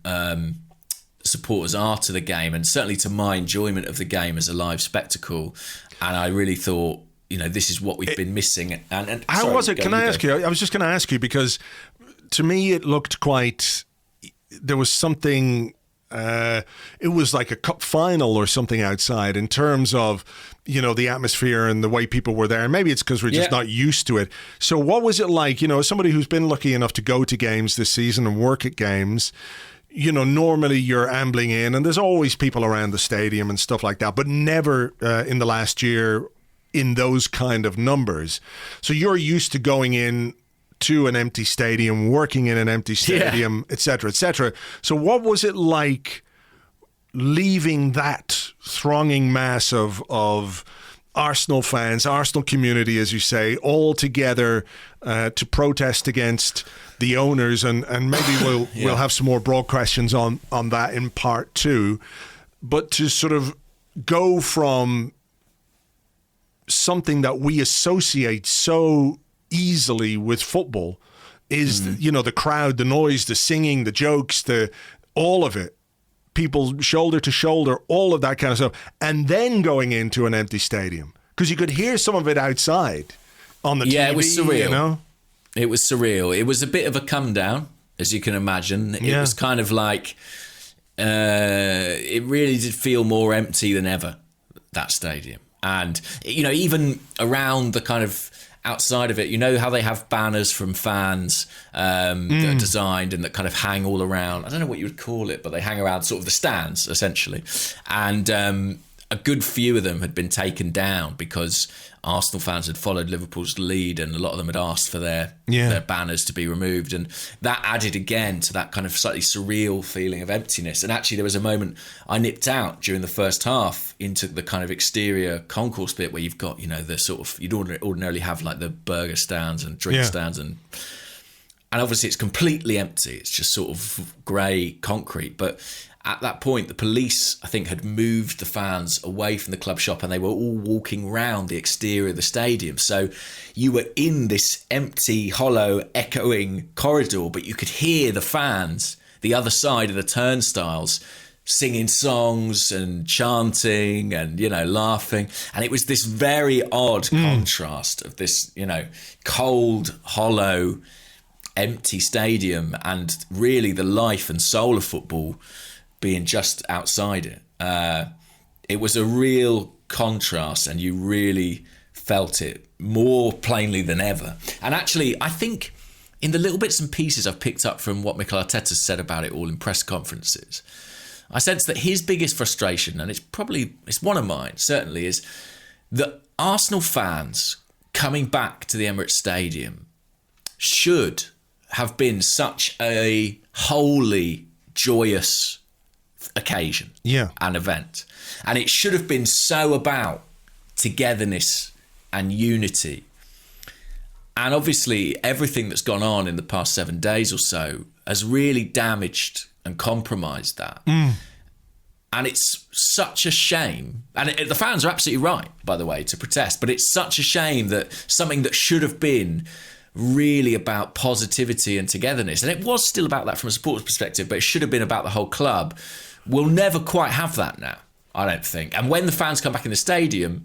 supporters are to the game, and certainly to my enjoyment of the game as a live spectacle. And I really thought, this is what we've been missing. And how was it? Can I ask you? I was just going to ask you, because to me it looked quite... There was something... it was like a cup final or something outside in terms of, the atmosphere and the way people were there. And maybe it's because we're just not used to it. So what was it like, as somebody who's been lucky enough to go to games this season and work at games... normally you're ambling in and there's always people around the stadium and stuff like that, but never in the last year in those kind of numbers. So you're used to going in to an empty stadium, working in an empty stadium, et cetera, et cetera. So what was it like leaving that thronging mass of Arsenal fans, Arsenal community, as you say, all together to protest against the owners, and maybe we'll have some more broad questions on that in part two, but to sort of go from something that we associate so easily with football is the crowd, the noise, the singing, the jokes, all of it, people shoulder to shoulder, all of that kind of stuff, and then going into an empty stadium, because you could hear some of it outside on the TV. It was surreal. It was surreal. It was a bit of a come down, as you can imagine. It was kind of like, it really did feel more empty than ever, that stadium. And, even around the kind of outside of it, how they have banners from fans that are designed and that kind of hang all around. I don't know what you would call it, but they hang around sort of the stands, essentially. And a good few of them had been taken down because Arsenal fans had followed Liverpool's lead, and a lot of them had asked for their banners to be removed. And that added again to that kind of slightly surreal feeling of emptiness. And actually there was a moment I nipped out during the first half into the kind of exterior concourse bit where you've got, the sort of, you'd ordinarily have like the burger stands and drink stands, and obviously it's completely empty. It's just sort of grey concrete. But at that point, the police, I think, had moved the fans away from the club shop, and they were all walking round the exterior of the stadium. So you were in this empty, hollow, echoing corridor, but you could hear the fans, the other side of the turnstiles, singing songs and chanting and, laughing. And it was this very odd contrast of this, cold, hollow, empty stadium and really the life and soul of football being just outside it. It was a real contrast, and you really felt it more plainly than ever. And actually, I think in the little bits and pieces I've picked up from what Mikel Arteta said about it all in press conferences, I sense that his biggest frustration, and it's one of mine, certainly, is that Arsenal fans coming back to the Emirates Stadium should have been such a wholly joyous occasion and event. And it should have been so about togetherness and unity. And obviously everything that's gone on in the past 7 days or so has really damaged and compromised that. And it's such a shame. And the fans are absolutely right, by the way, to protest. But it's such a shame that something that should have been really about positivity and togetherness. And it was still about that from a supporter's perspective, but it should have been about the whole club. We'll never quite have that now, I don't think. And when the fans come back in the stadium,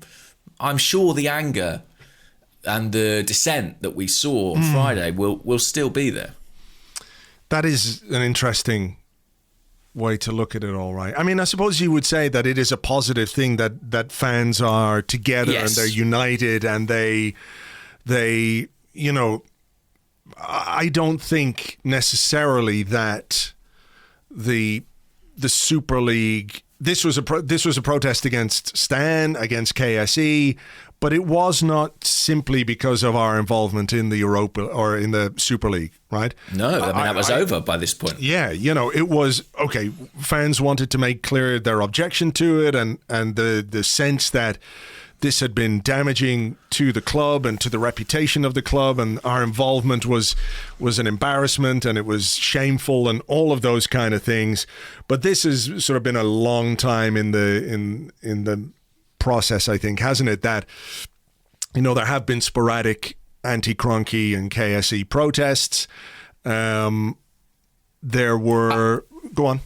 I'm sure the anger and the dissent that we saw on Friday will still be there. That is an interesting way to look at it all, right? I mean, I suppose you would say that it is a positive thing that fans are together and they're united and they you know, I don't think necessarily that the Super League, this was a protest against Stan, against KSE, but it was not simply because of our involvement in the Europa or in the Super League, right? No, I mean, that was over by this point. Yeah, you know, it was, okay, fans wanted to make clear their objection to it and the sense that this had been damaging to the club and to the reputation of the club, and our involvement was an embarrassment and it was shameful and all of those kind of things. But this has sort of been a long time in the process, I think, hasn't it? That, you know, there have been sporadic anti-Kroenke and KSE protests. There were... Go on.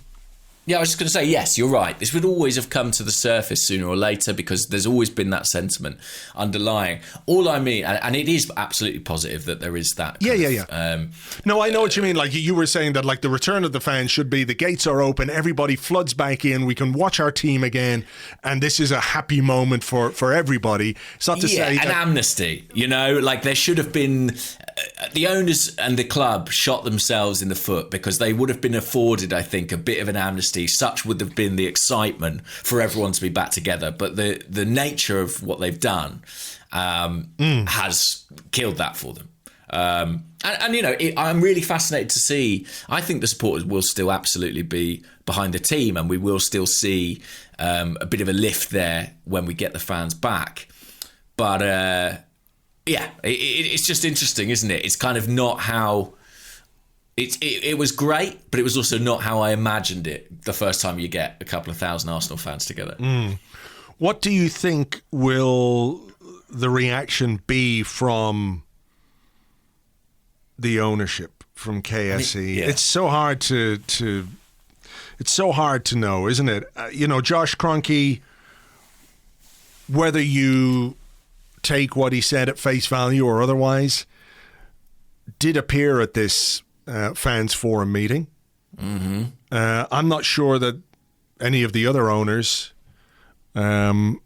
Yeah, I was just going to say, yes, you're right. This would always have come to the surface sooner or later because there's always been that sentiment underlying. All I mean, and it is absolutely positive that there is that. No, I know what you mean. Like you were saying that, like the return of the fans should be the gates are open, everybody floods back in, we can watch our team again, and this is a happy moment for everybody. It's not to say an amnesty. You know, like there should have been. The owners and the club shot themselves in the foot because they would have been afforded, I think, a bit of an amnesty. Such would have been the excitement for everyone to be back together. But the nature of what they've done has killed that for them. And you know, I'm really fascinated to see. I think the supporters will still absolutely be behind the team, and we will still see a bit of a lift there when we get the fans back. But yeah, it's just interesting, isn't it? It's kind of not how... It was great, but it was also not how I imagined it the first time you get a couple of thousand Arsenal fans together. What do you think will the reaction be from the ownership, from KSE? It's so hard to it's so hard to know, isn't it? You know, Josh Kroenke, whether you take what he said at face value or otherwise, did appear at this fans forum meeting. I'm not sure that any of the other owners have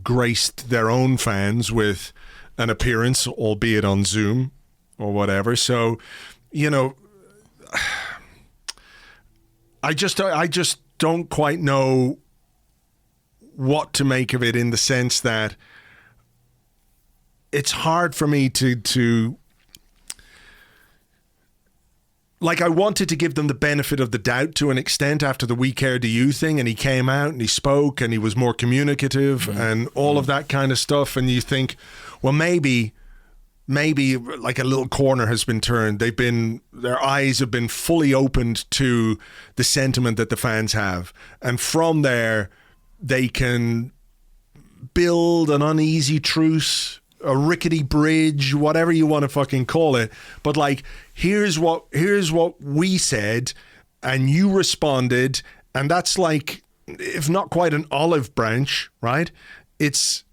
graced their own fans with an appearance, albeit on Zoom or whatever. So, you know, I just don't quite know what to make of it, in the sense that it's hard for me to like, I wanted to give them the benefit of the doubt to an extent after the "We Care Do You" thing, and he came out and he spoke and he was more communicative and all of that kind of stuff, and you think, well, maybe like a little corner has been turned. Their eyes have been fully opened to the sentiment that the fans have, and from there they can build an uneasy truce, a rickety bridge, whatever you want to fucking call it. But like, here's what we said, and you responded, and that's like, if not quite an olive branch, right? It's,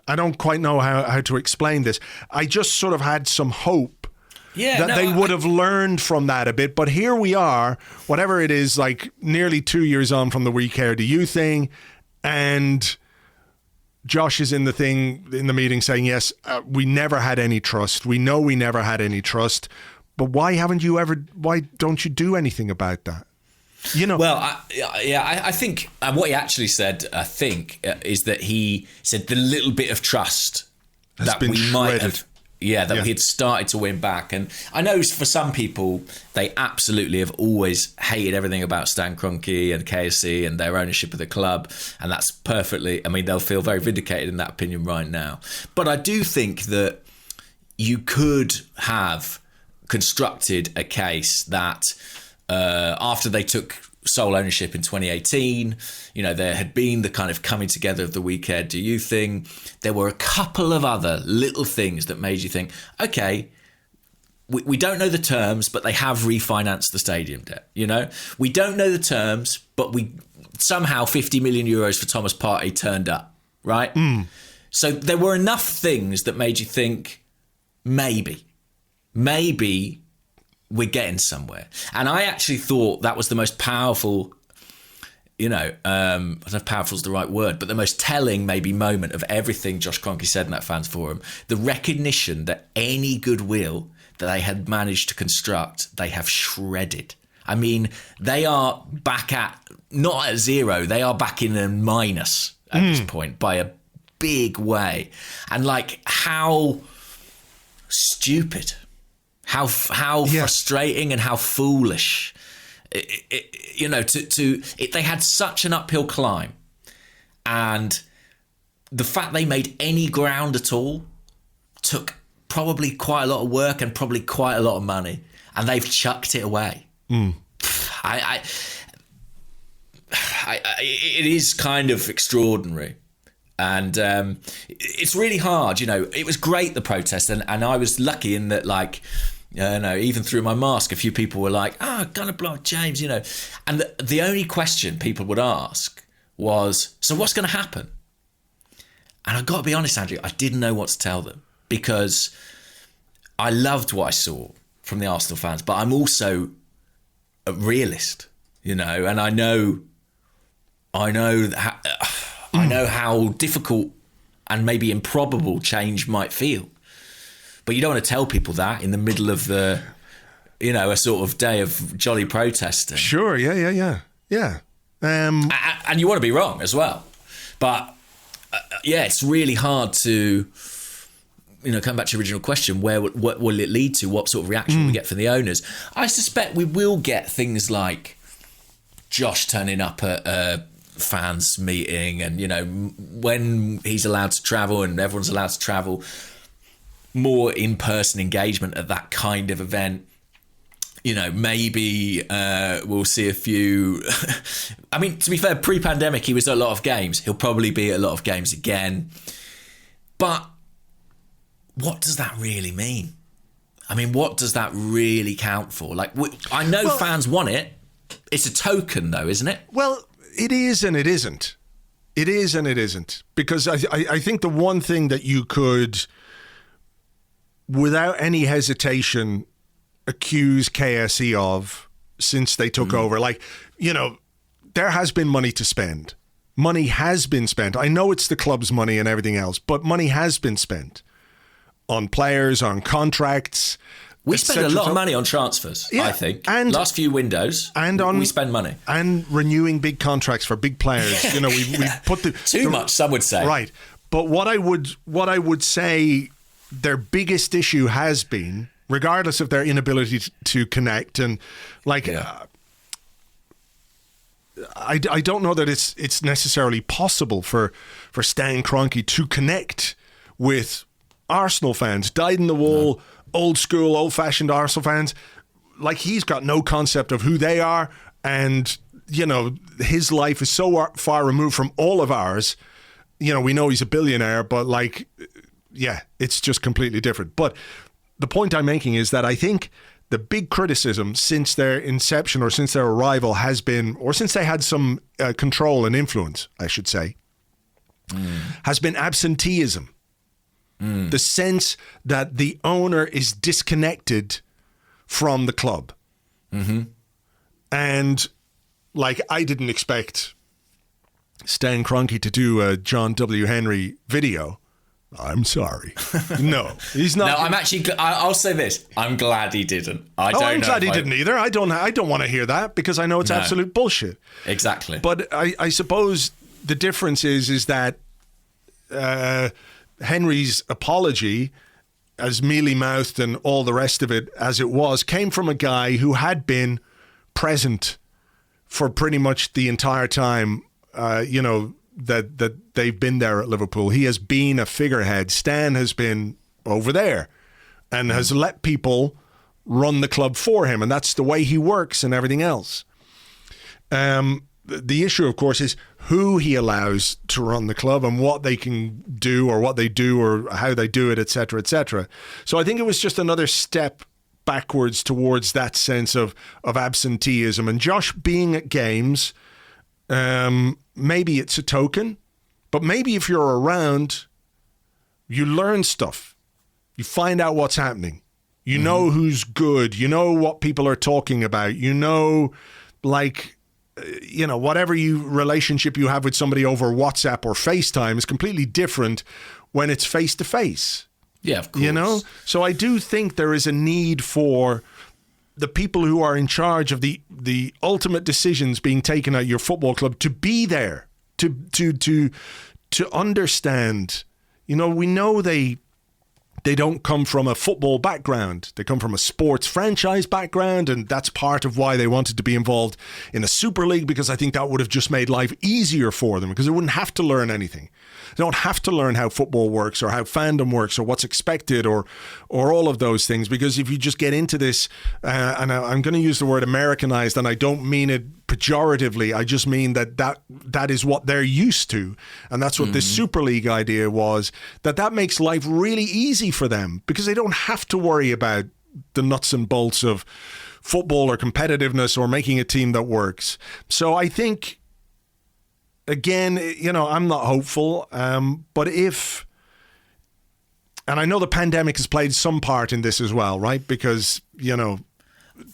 I don't quite know how to explain this. I just sort of had some hope they would have learned from that a bit. But here we are, whatever it is, like nearly 2 years on from the "We Care Do You" thing, and Josh is in the meeting saying, yes, we never had any trust. We know we never had any trust, but why don't you do anything about that? You know? Well, I think what he actually said, is that he said the little bit of trust that we shredded. Might have... we had started to win back. And I know for some people, they absolutely have always hated everything about Stan Kroenke and KSE and their ownership of the club. And that's perfectly... I mean, they'll feel very vindicated in that opinion right now. But I do think that you could have constructed a case that after they took sole ownership in 2018. You know, there had been the kind of coming together of the We Care Do You thing. There were a couple of other little things that made you think, okay, we don't know the terms, but they have refinanced the stadium debt. You know, we don't know the terms, but we somehow 50 million euros for Thomas Partey turned up, right? So there were enough things that made you think, maybe we're getting somewhere. And I actually thought that was the most powerful, I don't know if powerful is the right word, but the most telling maybe moment of everything Josh Kroenke said in that fans forum. The recognition that any goodwill that they had managed to construct, they have shredded. I mean, they are back at, not at zero, they are back in a minus at this point by a big way. And like, how stupid, how frustrating and how foolish, they had such an uphill climb. And the fact they made any ground at all took probably quite a lot of work and probably quite a lot of money, and they've chucked it away. It is kind of extraordinary, and it's really hard. You know, it was great, the protest, and I was lucky in that, like, even through my mask, a few people were like, gonna block James, and the only question people would ask was, so what's going to happen? And I've got to be honest, Andrew, I didn't know what to tell them, because I loved what I saw from the Arsenal fans, but I'm also a realist, and I know how difficult and maybe improbable change might feel. But you don't want to tell people that in the middle of a sort of day of jolly protesting. Sure, yeah. And you want to be wrong as well. But it's really hard to, come back to your original question, what will it lead to? What sort of reaction will we get from the owners? I suspect we will get things like Josh turning up at a fans meeting, and, when he's allowed to travel and everyone's allowed to travel, more in-person engagement at that kind of event. Maybe we'll see a few. I mean, to be fair, pre-pandemic, he was at a lot of games. He'll probably be at a lot of games again. But what does that really mean? I mean, what does that really count for? Like, I know fans want it. It's a token, though, isn't it? Well, it is and it isn't. It is and it isn't. Because I think the one thing that you could, without any hesitation, accuse KSE of since they took over, there has been money to spend. Money has been spent. I know it's the club's money and everything else, but money has been spent on players, on contracts. We spend a lot of money on transfers, I think. And last few windows, we spend money. And renewing big contracts for big players. We put too much, some would say. Right. But what I would say their biggest issue has been, regardless of their inability to connect, and I don't know that it's necessarily possible for Stan Kroenke to connect with Arsenal fans, dyed-in-the-wool, old school, old-fashioned Arsenal fans. Like, he's got no concept of who they are, and his life is so far removed from all of ours. We know he's a billionaire, but it's just completely different. But the point I'm making is that I think the big criticism since their inception, or since their arrival, has been, or since they had some control and influence, I should say, has been absenteeism. The sense that the owner is disconnected from the club. And I didn't expect Stan Kroenke to do a John W. Henry video. I'm sorry. No, he's not. No, I'm actually. I'll say this. I'm glad he didn't. I'm glad he didn't either. I don't want to hear that, because I know it's absolute bullshit. Exactly. But I suppose the difference is that Henry's apology, as mealy-mouthed and all the rest of it as it was, came from a guy who had been present for pretty much the entire time, that they've been there at Liverpool. He has been a figurehead. Stan has been over there and has let people run the club for him, and that's the way he works and everything else. The issue, of course, is who he allows to run the club and what they can do or what they do or how they do it, etc., etc. So I think it was just another step backwards towards that sense of absenteeism. And Josh being at games, maybe it's a token, but maybe if you're around, you learn stuff. You find out what's happening. You know who's good. You know what people are talking about. You know, like, you know, whatever relationship you have with somebody over WhatsApp or FaceTime is completely different when it's face to face. Yeah, of course. You know? So I do think there is a need for the people who are in charge of the ultimate decisions being taken at your football club to be there, to understand. You know, we know they don't come from a football background. They come from a sports franchise background, and that's part of why they wanted to be involved in a Super League, because I think that would have just made life easier for them, because they wouldn't have to learn anything. They don't have to learn how football works or how fandom works or what's expected or all of those things, because if you just get into this, and I'm going to use the word Americanized, and I don't mean it pejoratively, I just mean that is what they're used to, and that's what this Super League idea was, that makes life really easy for them, because they don't have to worry about the nuts and bolts of football or competitiveness or making a team that works. So I think, again, you know, I'm not hopeful, but if, and I know the pandemic has played some part in this as well, right? Because, you know,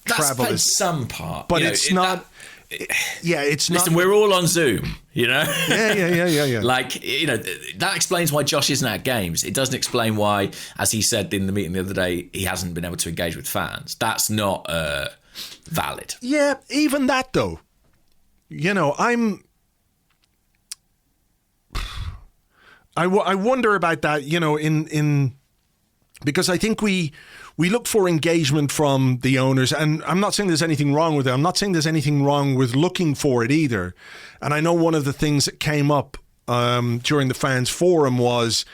travel is some part, but you know, it's not. It's not. Listen, we're all on Zoom, you know? Yeah. Like, you know, that explains why Josh isn't at games. It doesn't explain why, as he said in the meeting the other day, he hasn't been able to engage with fans. That's not valid. Yeah, even that, though. You know, I wonder about that, you know, in because I think we look for engagement from the owners, and I'm not saying there's anything wrong with it. I'm not saying there's anything wrong with looking for it either. And I know one of the things that came up during the fans forum was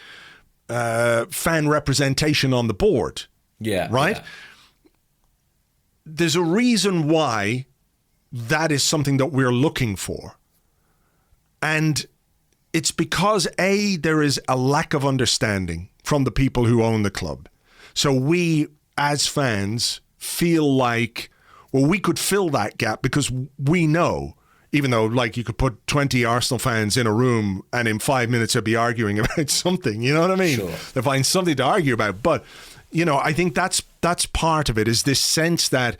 fan representation on the board. Yeah. Right? Yeah. There's a reason why that is something that we're looking for. And it's because, A, there is a lack of understanding from the people who own the club. So we, as fans, feel like, well, we could fill that gap because we know, even though, like, you could put 20 Arsenal fans in a room and in 5 minutes they'll be arguing about something, you know what I mean? Sure. They find something to argue about. But, you know, I think that's part of it, is this sense that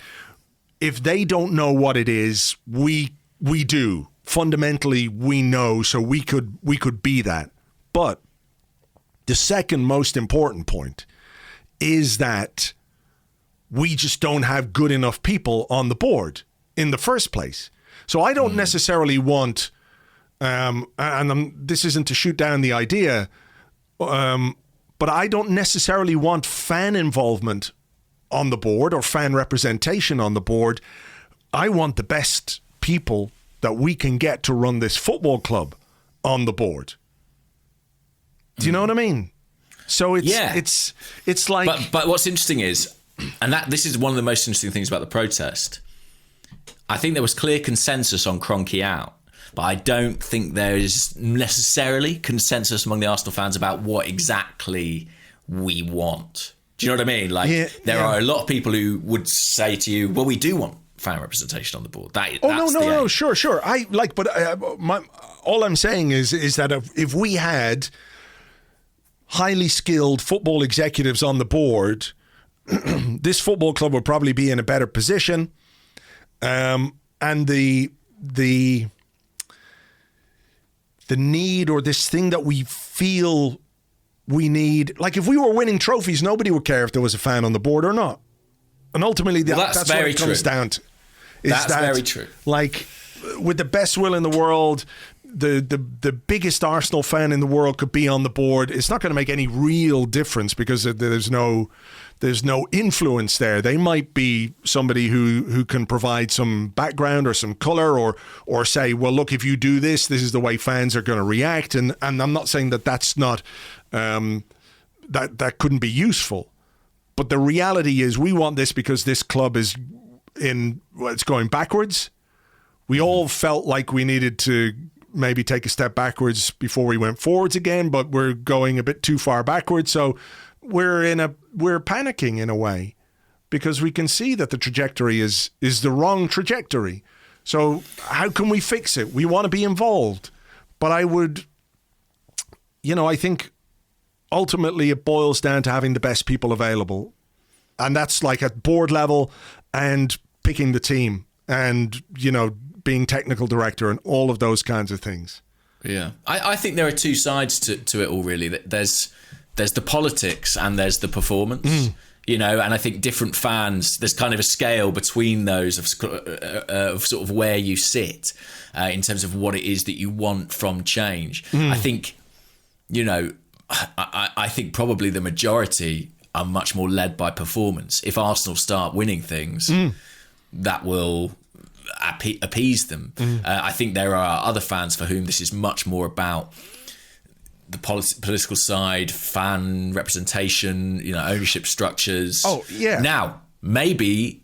if they don't know what it is, we do. Fundamentally, we know, so we could be that. But the second most important point is that we just don't have good enough people on the board in the first place. So I don't necessarily want, this isn't to shoot down the idea, but I don't necessarily want fan involvement on the board or fan representation on the board. I want the best people that we can get to run this football club on the board. Do you know what I mean? So it's like... But what's interesting is, and this is one of the most interesting things about the protest, I think there was clear consensus on Kroenke out, but I don't think there is necessarily consensus among the Arsenal fans about what exactly we want. Do you know what I mean? Like, there are a lot of people who would say to you, well, we do want fan representation on the board. No, sure. All I'm saying is that if we had highly skilled football executives on the board, this football club would probably be in a better position. And the need, or this thing that we feel we need, like if we were winning trophies, nobody would care if there was a fan on the board or not. And ultimately, that's what it comes down to. That's very true. Like, with the best will in the world, the biggest Arsenal fan in the world could be on the board. It's not going to make any real difference because there's no influence there. They might be somebody who can provide some background or some color or say, well, look, if you do this is the way fans are going to react. And I'm not saying that's not that couldn't be useful. But the reality is we want this because this club is it's going backwards. We all felt like we needed to maybe take a step backwards before we went forwards again, but we're going a bit too far backwards. So we're panicking in a way, because we can see that the trajectory is the wrong trajectory. So how can we fix it? We want to be involved. But I think ultimately it boils down to having the best people available. And that's like at board level and picking the team and, being technical director and all of those kinds of things. Yeah. I think there are two sides to it all, really. There's the politics and there's the performance. And I think different fans, there's kind of a scale between those of sort of where you sit in terms of what it is that you want from change. I think, I think probably the majority are much more led by performance. If Arsenal start winning things, that will appease them. I think there are other fans for whom this is much more about the political side, fan representation, ownership structures. Oh, yeah. Now, maybe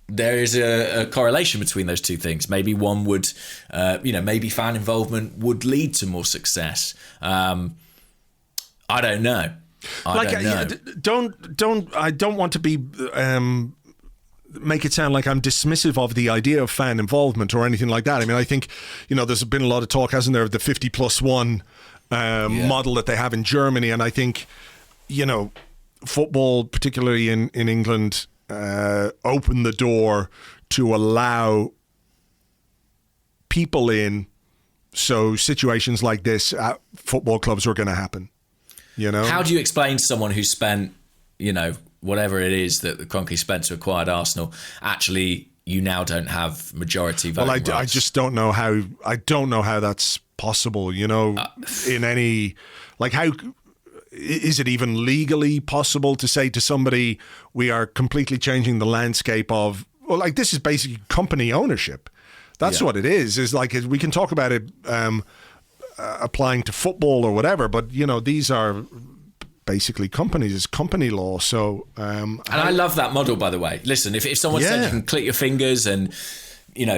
there is a correlation between those two things. Maybe one would, maybe fan involvement would lead to more success. I don't know. I don't want to be make it sound like I'm dismissive of the idea of fan involvement or anything like that. I mean, I think there's been a lot of talk, hasn't there, of the 50+1 model that they have in Germany, and I think football, particularly in England, opened the door to allow people in, so situations like this at football clubs were going to happen. How do you explain to someone who spent, whatever it is that the Kroenke spent to acquire Arsenal, actually you now don't have majority voting rights? I just don't know how. I don't know how that's possible. In any, like, how is it even legally possible to say to somebody, we are completely changing the landscape of? Well, like, this is basically company ownership. That's what it is. Is like, we can talk about it applying to football or whatever, but these are basically companies. It's company law. So and I love that model, by the way. Listen, if someone said you can click your fingers and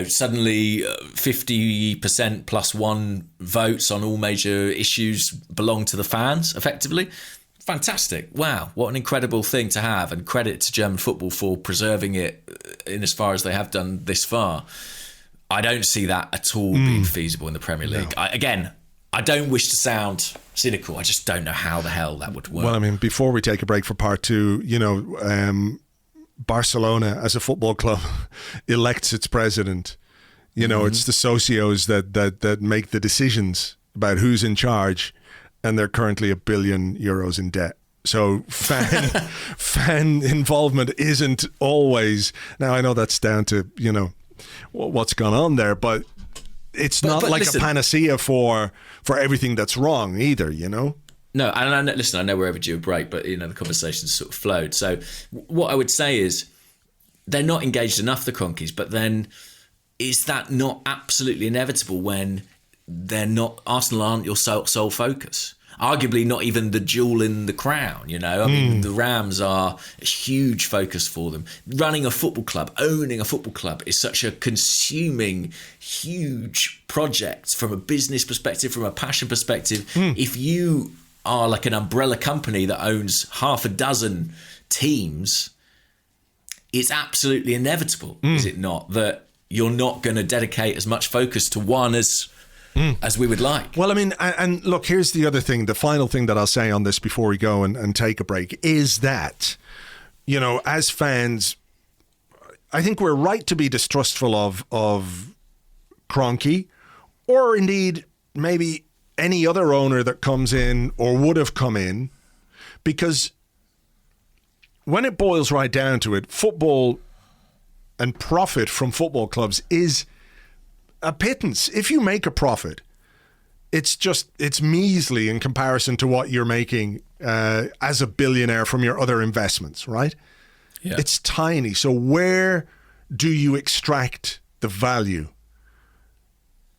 suddenly 50% plus one votes on all major issues belong to the fans, effectively, fantastic. Wow, what an incredible thing to have, and credit to German football for preserving it in as far as they have done this far. I don't see that at all being feasible in the Premier League. No. I don't wish to sound cynical. I just don't know how the hell that would work. Well, I mean, before we take a break for part two, Barcelona as a football club elects its president. It's the socios that make the decisions about who's in charge, and they're currently €1 billion in debt. So fan involvement isn't always. Now, I know that's down to what's gone on there, but it's not like listen, a panacea for everything that's wrong either, No, and listen, I know we're overdue a break, but the conversation's sort of flowed. So what I would say is they're not engaged enough, the Kroenkes, but then is that not absolutely inevitable when Arsenal aren't your sole focus? Arguably not even the jewel in the crown, I mean, the Rams are a huge focus for them. Running a football club, owning a football club is such a consuming, huge project from a business perspective, from a passion perspective. If you are like an umbrella company that owns half a dozen teams, it's absolutely inevitable, is it not, that you're not going to dedicate as much focus to one as we would like. Well, I mean, and look, here's the other thing, the final thing that I'll say on this before we go and take a break, is that, as fans, I think we're right to be distrustful of Kroenke, or indeed maybe any other owner that comes in or would have come in, because when it boils right down to it, football and profit from football clubs is a pittance. If you make a profit, it's measly in comparison to what you're making as a billionaire from your other investments, right? Yeah. It's tiny. So where do you extract the value?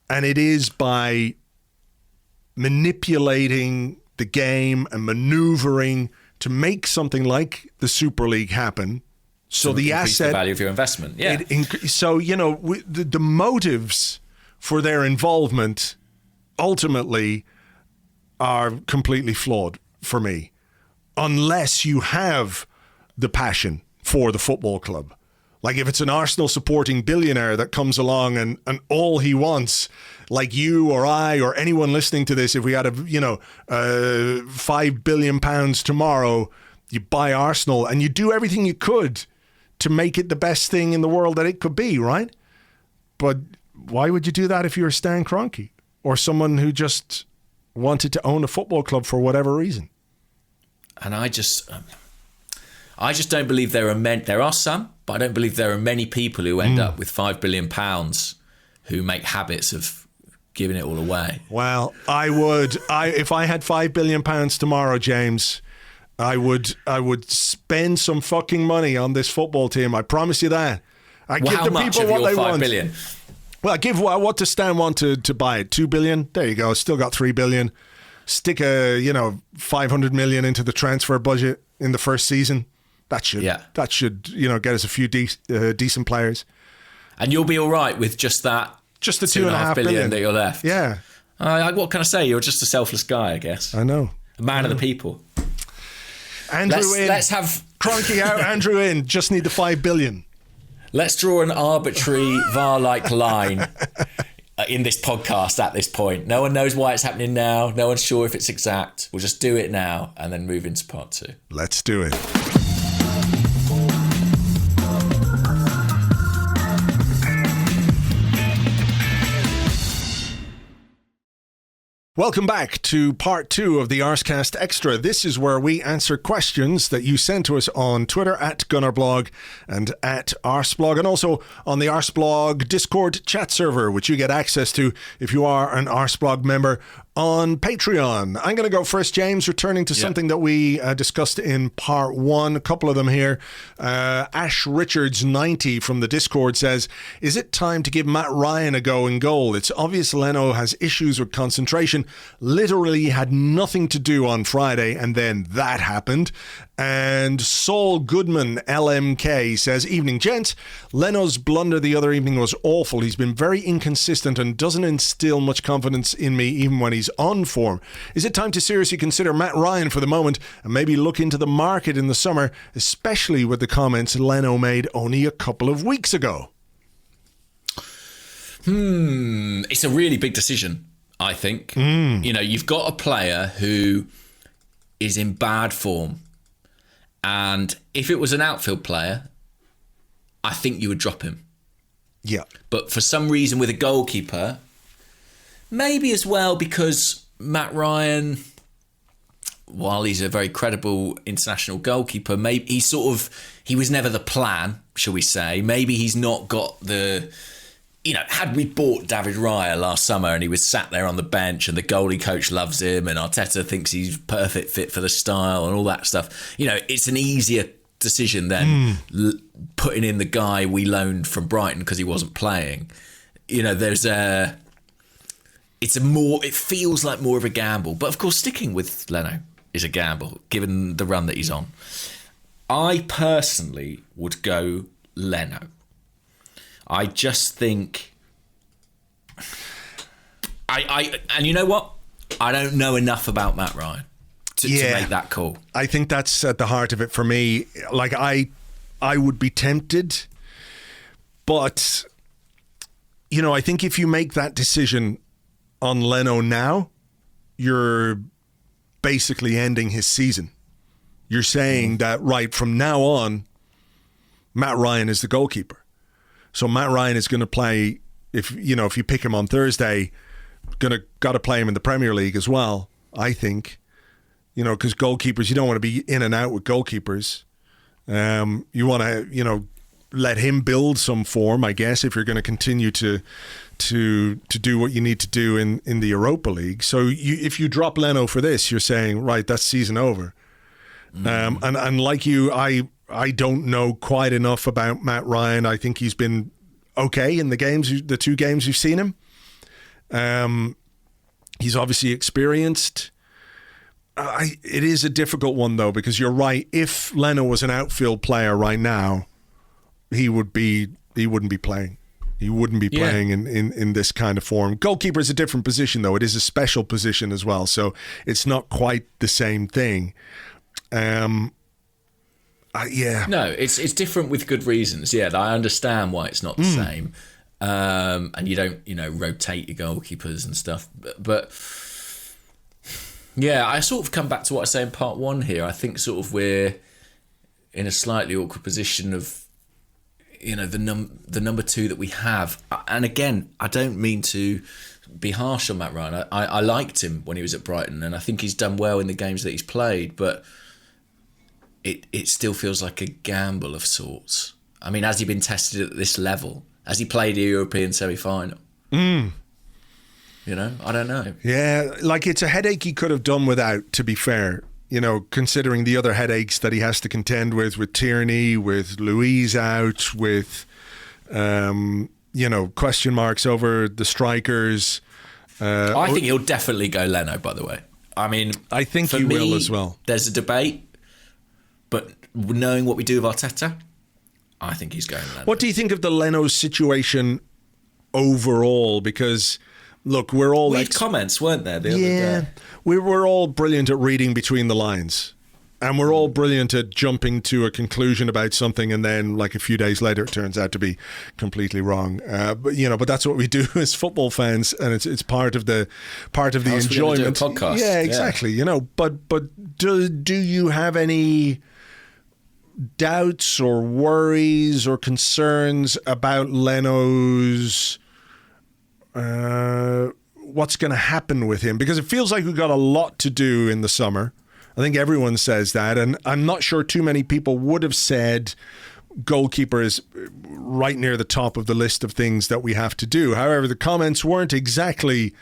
And it is by manipulating the game and maneuvering to make something like the Super League happen So the increase asset, the value of your investment. Yeah. So, the motives for their involvement ultimately are completely flawed for me, unless you have the passion for the football club. Like if it's an Arsenal supporting billionaire that comes along and all he wants, like you or I or anyone listening to this, if we had £5 billion tomorrow, you buy Arsenal and you do everything you could to make it the best thing in the world that it could be, right? But why would you do that if you're Stan Kroenke or someone who just wanted to own a football club for whatever reason? And I just don't believe there are some, but I don't believe there are many people who end up with £5 billion who make habits of giving it all away. Well, if I had £5 billion tomorrow, James, I would spend some fucking money on this football team. I promise you that. How much of your £5 billion? Well, I give what does Stan want to buy it? $2 billion? There you go. Still got $3 billion. Stick $500 million into the transfer budget in the first season. That should get us a few decent players. And you'll be all right with just that. Just the $2.5 billion that you're left. Yeah. What can I say? You're just a selfless guy, I guess. I know. A man of the people. Andrew in. Let's have Kroenke out. Andrew in. Just need the $5 billion. Let's draw an arbitrary VAR-like line in this podcast at this point. No one knows why it's happening now. No one's sure if it's exact. We'll just do it now and then move into part 2. Let's do it. Welcome back to part 2 of the Arsecast Extra. This is where we answer questions that you send to us on Twitter at Gunnerblog and at Arseblog, and also on the Arseblog Discord chat server, which you get access to if you are an Arseblog member on Patreon. I'm going to go first, James, returning to something that we discussed in part 1, a couple of them here. Ash Richards 90 from the Discord says, is it time to give Matt Ryan a go in goal? It's obvious Leno has issues with concentration, literally had nothing to do on Friday, and then that happened. And Saul Goodman LMK says, evening gents, Leno's blunder the other evening was awful. He's been very inconsistent and doesn't instill much confidence in me even when he's on form. Is it time to seriously consider Matt Ryan for the moment and maybe look into the market in the summer, especially with the comments Leno made only a couple of weeks ago? It's a really big decision, I think. You've got a player who is in bad form. And if it was an outfield player, I think you would drop him. Yeah. But for some reason with a goalkeeper, maybe as well because Matt Ryan, while he's a very credible international goalkeeper, maybe he was never the plan, shall we say. Maybe he's not got the... had we bought David Raya last summer and he was sat there on the bench and the goalie coach loves him and Arteta thinks he's perfect fit for the style and all that stuff, it's an easier decision than putting in the guy we loaned from Brighton because he wasn't playing. It feels like more of a gamble. But of course, sticking with Leno is a gamble, given the run that he's on. I personally would go Leno. I just think, and you know what? I don't know enough about Matt Ryan to make that call. I think that's at the heart of it for me. Like I would be tempted, but I think if you make that decision on Leno now, you're basically ending his season. You're saying that right from now on, Matt Ryan is the goalkeeper. So Matt Ryan is going to play, if you pick him on Thursday, got to play him in the Premier League as well, I think. Because goalkeepers, you don't want to be in and out with goalkeepers. You want to, let him build some form, I guess, if you're going to continue to do what you need to do in the Europa League. So if you drop Leno for this, you're saying, right, that's season over. And like you, I don't know quite enough about Matt Ryan. I think he's been okay in the 2 games we've seen him. He's obviously experienced. It is a difficult one, though, because you're right. If Leno was an outfield player right now, he wouldn't be playing. He wouldn't be playing in this kind of form. Goalkeeper is a different position, though. It is a special position as well, so it's not quite the same thing. No, it's different with good reasons. Yeah, I understand why it's not the same. And you don't, rotate your goalkeepers and stuff. But yeah, I sort of come back to what I say in part one here. I think sort of we're in a slightly awkward position of, the number two that we have. And again, I don't mean to be harsh on Matt Ryan. I liked him when he was at Brighton, and I think he's done well in the games that he's played, but it still feels like a gamble of sorts. I mean, has he been tested at this level? Has he played a European semi-final? I don't know. Yeah, like it's a headache he could have done without, to be fair. Considering the other headaches that he has to contend with Tierney, with Louise out, with, question marks over the strikers. I think he'll definitely go Leno, by the way. I mean, I think he will as well. There's a debate, but knowing what we do with Arteta, I think he's going Leno. What do you think of the Leno situation overall? Because, look, we're all... Weird comments, weren't there, the other day? We're all brilliant at reading between the lines. And we're all brilliant at jumping to a conclusion about something, and then, like a few days later, it turns out to be completely wrong. But that's what we do as football fans, and it's part of the enjoyment. Do a podcast. Yeah, exactly. Yeah. But do you have any doubts or worries or concerns about Leno's what's going to happen with him? Because it feels like we've got a lot to do in the summer. I think everyone says that, and I'm not sure too many people would have said goalkeeper is right near the top of the list of things that we have to do. However, the comments weren't exactly,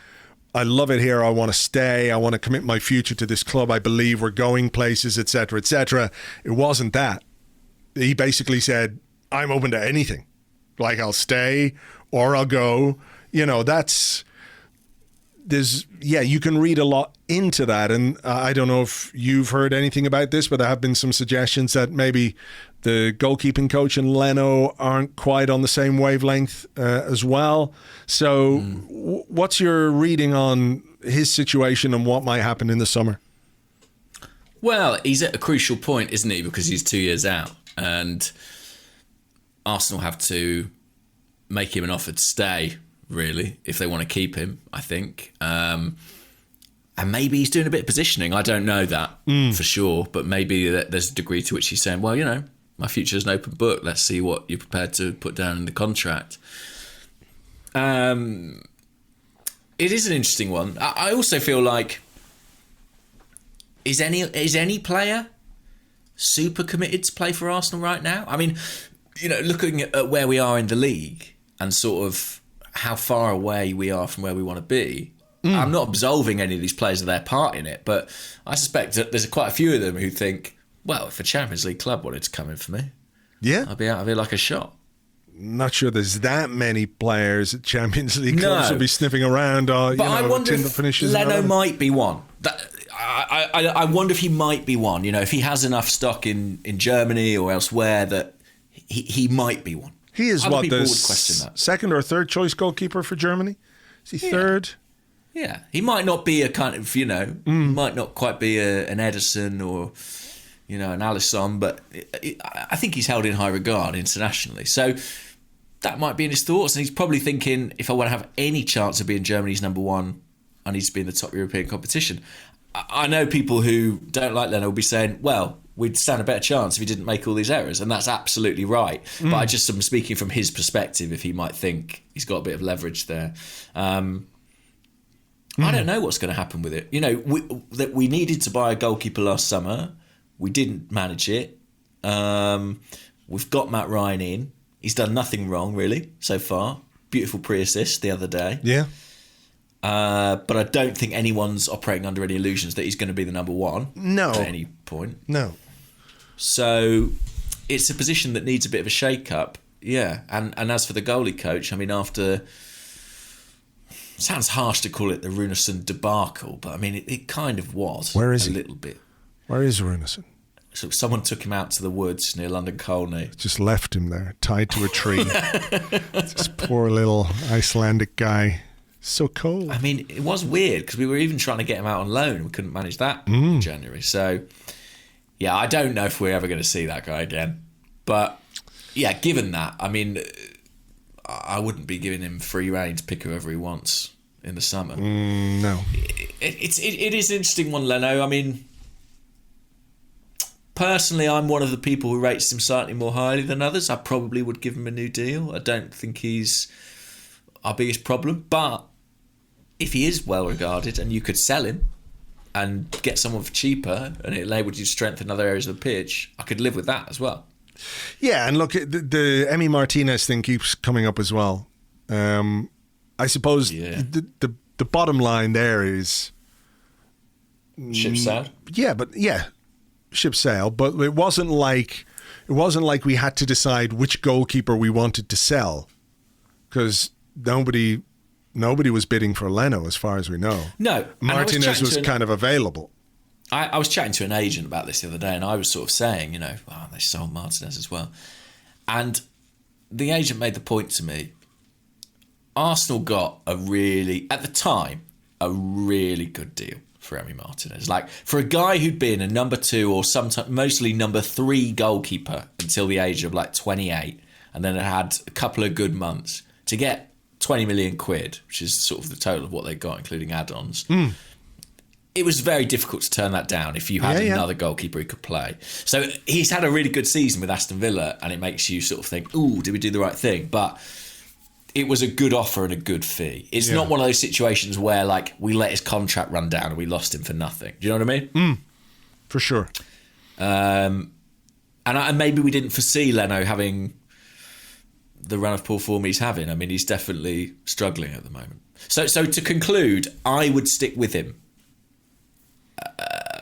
I love it here, I want to stay, I want to commit my future to this club, I believe we're going places, etc., etc. It wasn't that. He basically said, I'm open to anything. Like, I'll stay or I'll go. You can read a lot into that, and I don't know if you've heard anything about this, but there have been some suggestions that maybe the goalkeeping coach and Leno aren't quite on the same wavelength as well. So what's your reading on his situation and what might happen in the summer? Well, he's at a crucial point, isn't he? Because he's 2 years out, and Arsenal have to make him an offer to stay, really, if they want to keep him, I think. And maybe he's doing a bit of positioning. I don't know that for sure, but maybe there's a degree to which he's saying, well, my future is an open book. Let's see what you're prepared to put down in the contract. It is an interesting one. I also feel like, is any player super committed to play for Arsenal right now? I mean, looking at where we are in the league and sort of how far away we are from where we want to be, I'm not absolving any of these players of their part in it, but I suspect that there's quite a few of them who think, well, if a Champions League club wanted to come in for me, I'd be out of here like a shot. Not sure there's that many players at Champions League clubs will be sniffing around. But I wonder if Leno might be one. I wonder if he might be one. If he has enough stock in Germany or elsewhere that he might be one. He is Other people the would question that. Second or third choice goalkeeper for Germany? Is he third? Yeah, he might not be a kind of, might not quite be an Edison or, an Alisson, but I think he's held in high regard internationally. So that might be in his thoughts, and he's probably thinking, if I want to have any chance of being Germany's number one, I need to be in the top European competition. I know people who don't like Leno will be saying, well, we'd stand a better chance if he didn't make all these errors, and that's absolutely right. But I just am speaking from his perspective, if he might think he's got a bit of leverage there. I don't know what's going to happen with it. We needed to buy a goalkeeper last summer. We didn't manage it. We've got Matt Ryan in. He's done nothing wrong, really, so far. Beautiful pre-assist the other day. Yeah. But I don't think anyone's operating under any illusions that he's going to be the number one. No. At any point. No. So it's a position that needs a bit of a shake-up. Yeah. And as for the goalie coach, I mean, after... Sounds harsh to call it the Runarsson debacle, but I mean, it kind of was. Where is he? A little bit. Where is Runarsson? So someone took him out to the woods near London Colney. Just left him there, tied to a tree. This poor little Icelandic guy. So cold. I mean, it was weird because we were even trying to get him out on loan. We couldn't manage that in January. So, yeah, I don't know if we're ever going to see that guy again. But, yeah, given that, I mean, I wouldn't be giving him free rein to pick whoever he wants in the summer. No. It is an interesting one, Leno. I mean, personally, I'm one of the people who rates him slightly more highly than others. I probably would give him a new deal. I don't think he's our biggest problem. But if he is well regarded and you could sell him and get someone for cheaper and it enabled you to strengthen other areas of the pitch, I could live with that as well. Yeah, and look, the Emi Martinez thing keeps coming up as well. I suppose the bottom line there is ship sailed. Yeah, ship sailed. But it wasn't like we had to decide which goalkeeper we wanted to sell, because nobody was bidding for Leno as far as we know. No, Martinez was kind of available. I was chatting to an agent about this the other day, and I was sort of saying, they sold Martinez as well. And the agent made the point to me, Arsenal got at the time, a really good deal for Emi Martinez. Like, for a guy who'd been a number 2 or sometimes mostly number 3 goalkeeper until the age of like 28, and then had a couple of good months, to get 20 million quid, which is sort of the total of what they got, including add-ons. It was very difficult to turn that down if you had another goalkeeper who could play. So he's had a really good season with Aston Villa, and it makes you sort of think, ooh, did we do the right thing? But it was a good offer and a good fee. It's not one of those situations where, like, we let his contract run down and we lost him for nothing. Do you know what I mean? For sure. And maybe we didn't foresee Leno having the run of poor form he's having. I mean, he's definitely struggling at the moment. So to conclude, I would stick with him.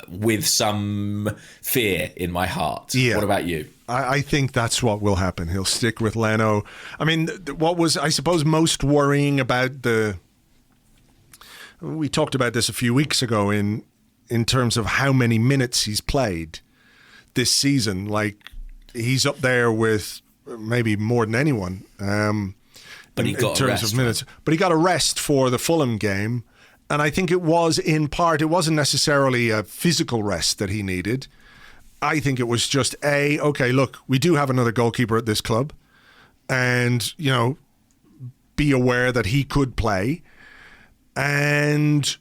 With some fear in my heart. Yeah. What about you? I think that's what will happen. He'll stick with Leno. I mean, what was, I suppose, most worrying about we talked about this a few weeks ago in terms of how many minutes he's played this season. Like, he's up there with maybe more than anyone but he got in terms of minutes. Right? But he got a rest for the Fulham game. And I think it was, in part, it wasn't necessarily a physical rest that he needed. I think it was just okay, look, we do have another goalkeeper at this club. And, be aware that he could play. And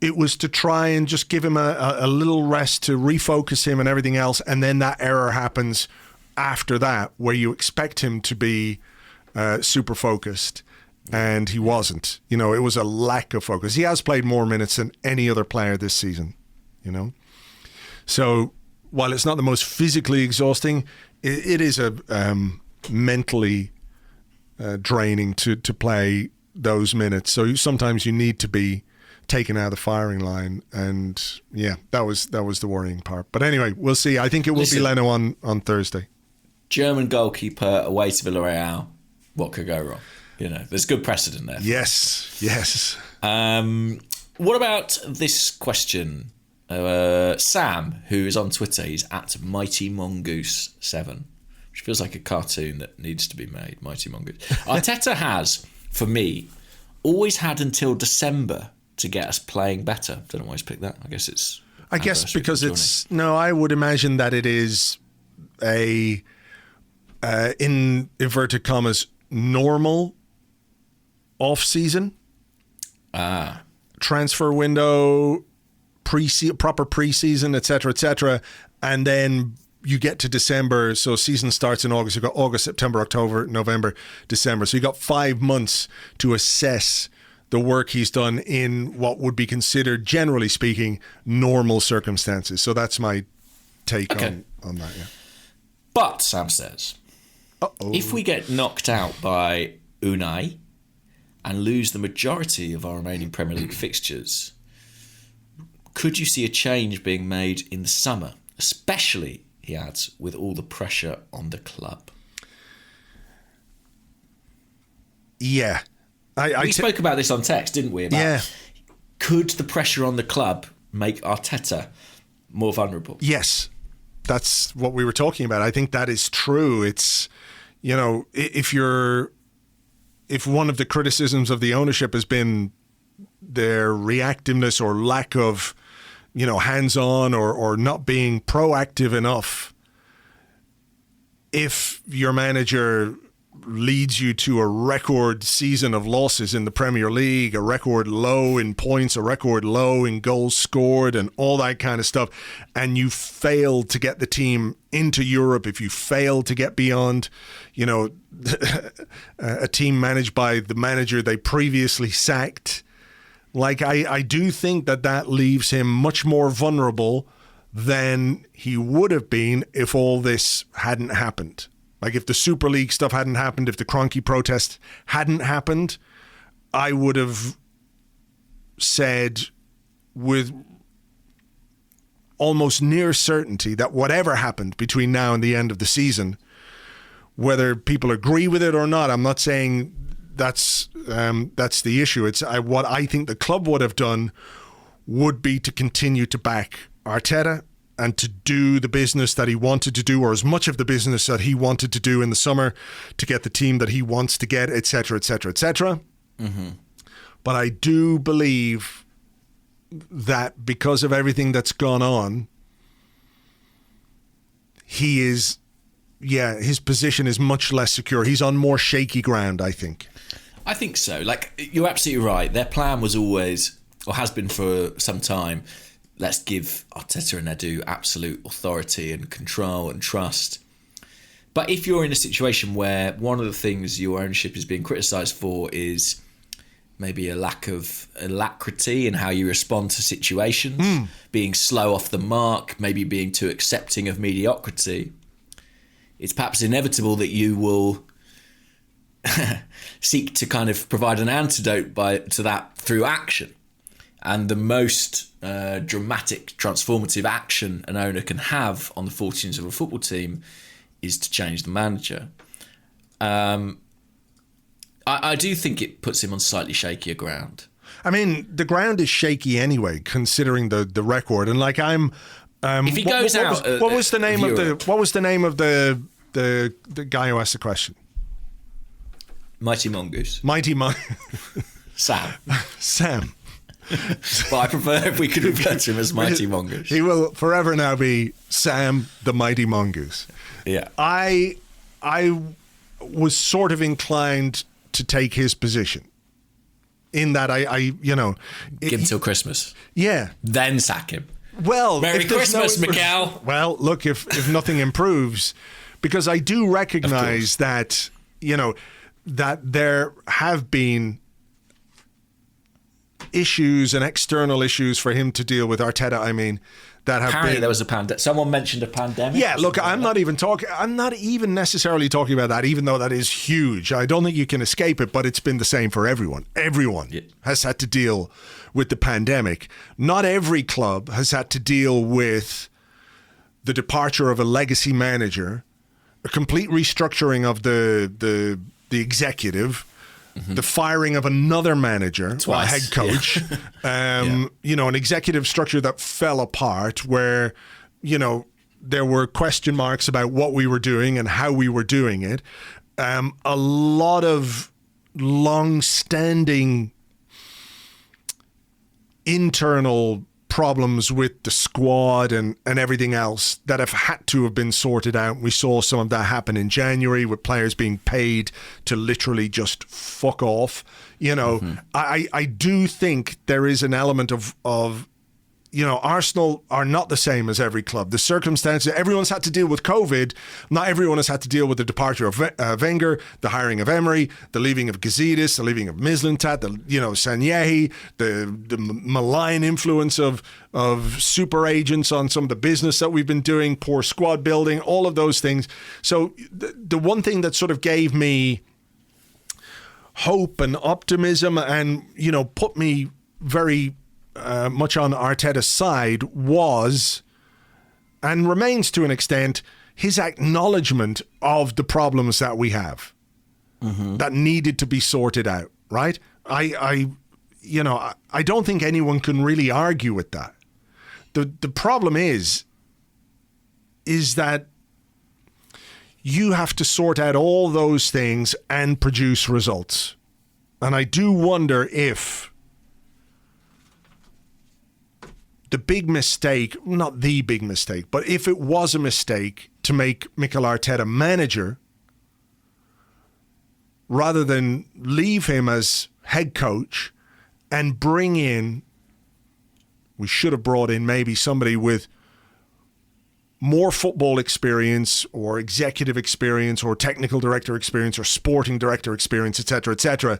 it was to try and just give him a little rest to refocus him and everything else. And then that error happens after that, where you expect him to be super focused. And he wasn't. It was a lack of focus. He has played more minutes than any other player this season, So while it's not the most physically exhausting, it is a mentally draining to play those minutes. So sometimes you need to be taken out of the firing line. And yeah, that was the worrying part. But anyway, we'll see. I think it will be Leno on Thursday. German goalkeeper away to Villarreal. What could go wrong? There's good precedent there. Yes. What about this question? Sam, who is on Twitter, he's at Mighty Mongoose 7, which feels like a cartoon that needs to be made. Mighty Mongoose. Arteta has, for me, always had until December to get us playing better. Don't know why he's picked that. I guess because it's... No, I would imagine that it is a, in inverted commas, normal off-season, transfer window, proper pre-season, etc., and then you get to December, so season starts in August. You've got August, September, October, November, December. So you've got 5 months to assess the work he's done in what would be considered, generally speaking, normal circumstances. So that's my take on that, yeah. But, Sam says, if we get knocked out by Unai and lose the majority of our remaining Premier League fixtures, could you see a change being made in the summer, especially, he adds, with all the pressure on the club? Yeah. We spoke about this on text, didn't we? Could the pressure on the club make Arteta more vulnerable? Yes. that's what we were talking about. I think that is true. It's, if one of the criticisms of the ownership has been their reactiveness or lack of, hands-on or not being proactive enough, if your manager leads you to a record season of losses in the Premier League, a record low in points, a record low in goals scored and all that kind of stuff, and you fail to get the team into Europe, if you fail to get beyond, a team managed by the manager they previously sacked, I do think that leaves him much more vulnerable than he would have been if all this hadn't happened. Like if the Super League stuff hadn't happened, if the Kroenke protest hadn't happened, I would have said with almost near certainty that whatever happened between now and the end of the season, whether people agree with it or not, I'm not saying that's the issue. It's what I think the club would have done would be to continue to back Arteta and to do the business that he wanted to do, or as much of the business that he wanted to do in the summer to get the team that he wants to get, etc., etc., etc. But I do believe that because of everything that's gone on, his position is much less secure. He's on more shaky ground, I think. I think so. You're absolutely right. Their plan was always, or has been for some time, let's give Arteta and Edu absolute authority and control and trust. But if you're in a situation where one of the things your ownership is being criticised for is maybe a lack of alacrity in how you respond to situations, being slow off the mark, maybe being too accepting of mediocrity, it's perhaps inevitable that you will seek to kind of provide an antidote to that through action. And the most dramatic, transformative action an owner can have on the fortunes of a football team is to change the manager. I do think it puts him on slightly shakier ground. I mean, the ground is shaky anyway, considering the record. And if he goes out, what was the name of the guy who asked the question? Mighty Mongoose. Sam. But I prefer if we could refer to him as Mighty Mongoose. He will forever now be Sam the Mighty Mongoose. Yeah. I was sort of inclined to take his position in that give him till Christmas. Yeah. Then sack him. Well, Merry Christmas, Mikel. Well, look, if nothing improves, because I do recognize that, that there have been issues and external issues for him to deal with, Arteta, I mean, that have Apparently been... there was a pandemic. Someone mentioned a pandemic. Yeah, look, I'm not even necessarily talking about that, even though that is huge. I don't think you can escape it, but it's been the same for everyone. Everyone has had to deal with the pandemic. Not every club has had to deal with the departure of a legacy manager, a complete restructuring of the executive, the firing of another manager, Twice, or head coach, an executive structure that fell apart where, there were question marks about what we were doing and how we were doing it. A lot of long-standing internal problems with the squad and everything else that have had to have been sorted out. We saw some of that happen in January with players being paid to literally just fuck off. I do think there is an element of Arsenal are not the same as every club. The circumstances, everyone's had to deal with COVID. Not everyone has had to deal with the departure of Wenger, the hiring of Emery, the leaving of Gazidis, the leaving of Mislintat, Sanyehi, the malign influence of super agents on some of the business that we've been doing, poor squad building, all of those things. So the one thing that sort of gave me hope and optimism and, put me very much on Arteta's side was, and remains to an extent, his acknowledgement of the problems that we have that needed to be sorted out, right? I don't think anyone can really argue with that. The problem is is that you have to sort out all those things and produce results. And I do wonder if the big mistake, not the big mistake, but if it was a mistake to make Mikel Arteta manager rather than leave him as head coach and bring in, we should have brought in maybe somebody with more football experience or executive experience or technical director experience or sporting director experience, etc.,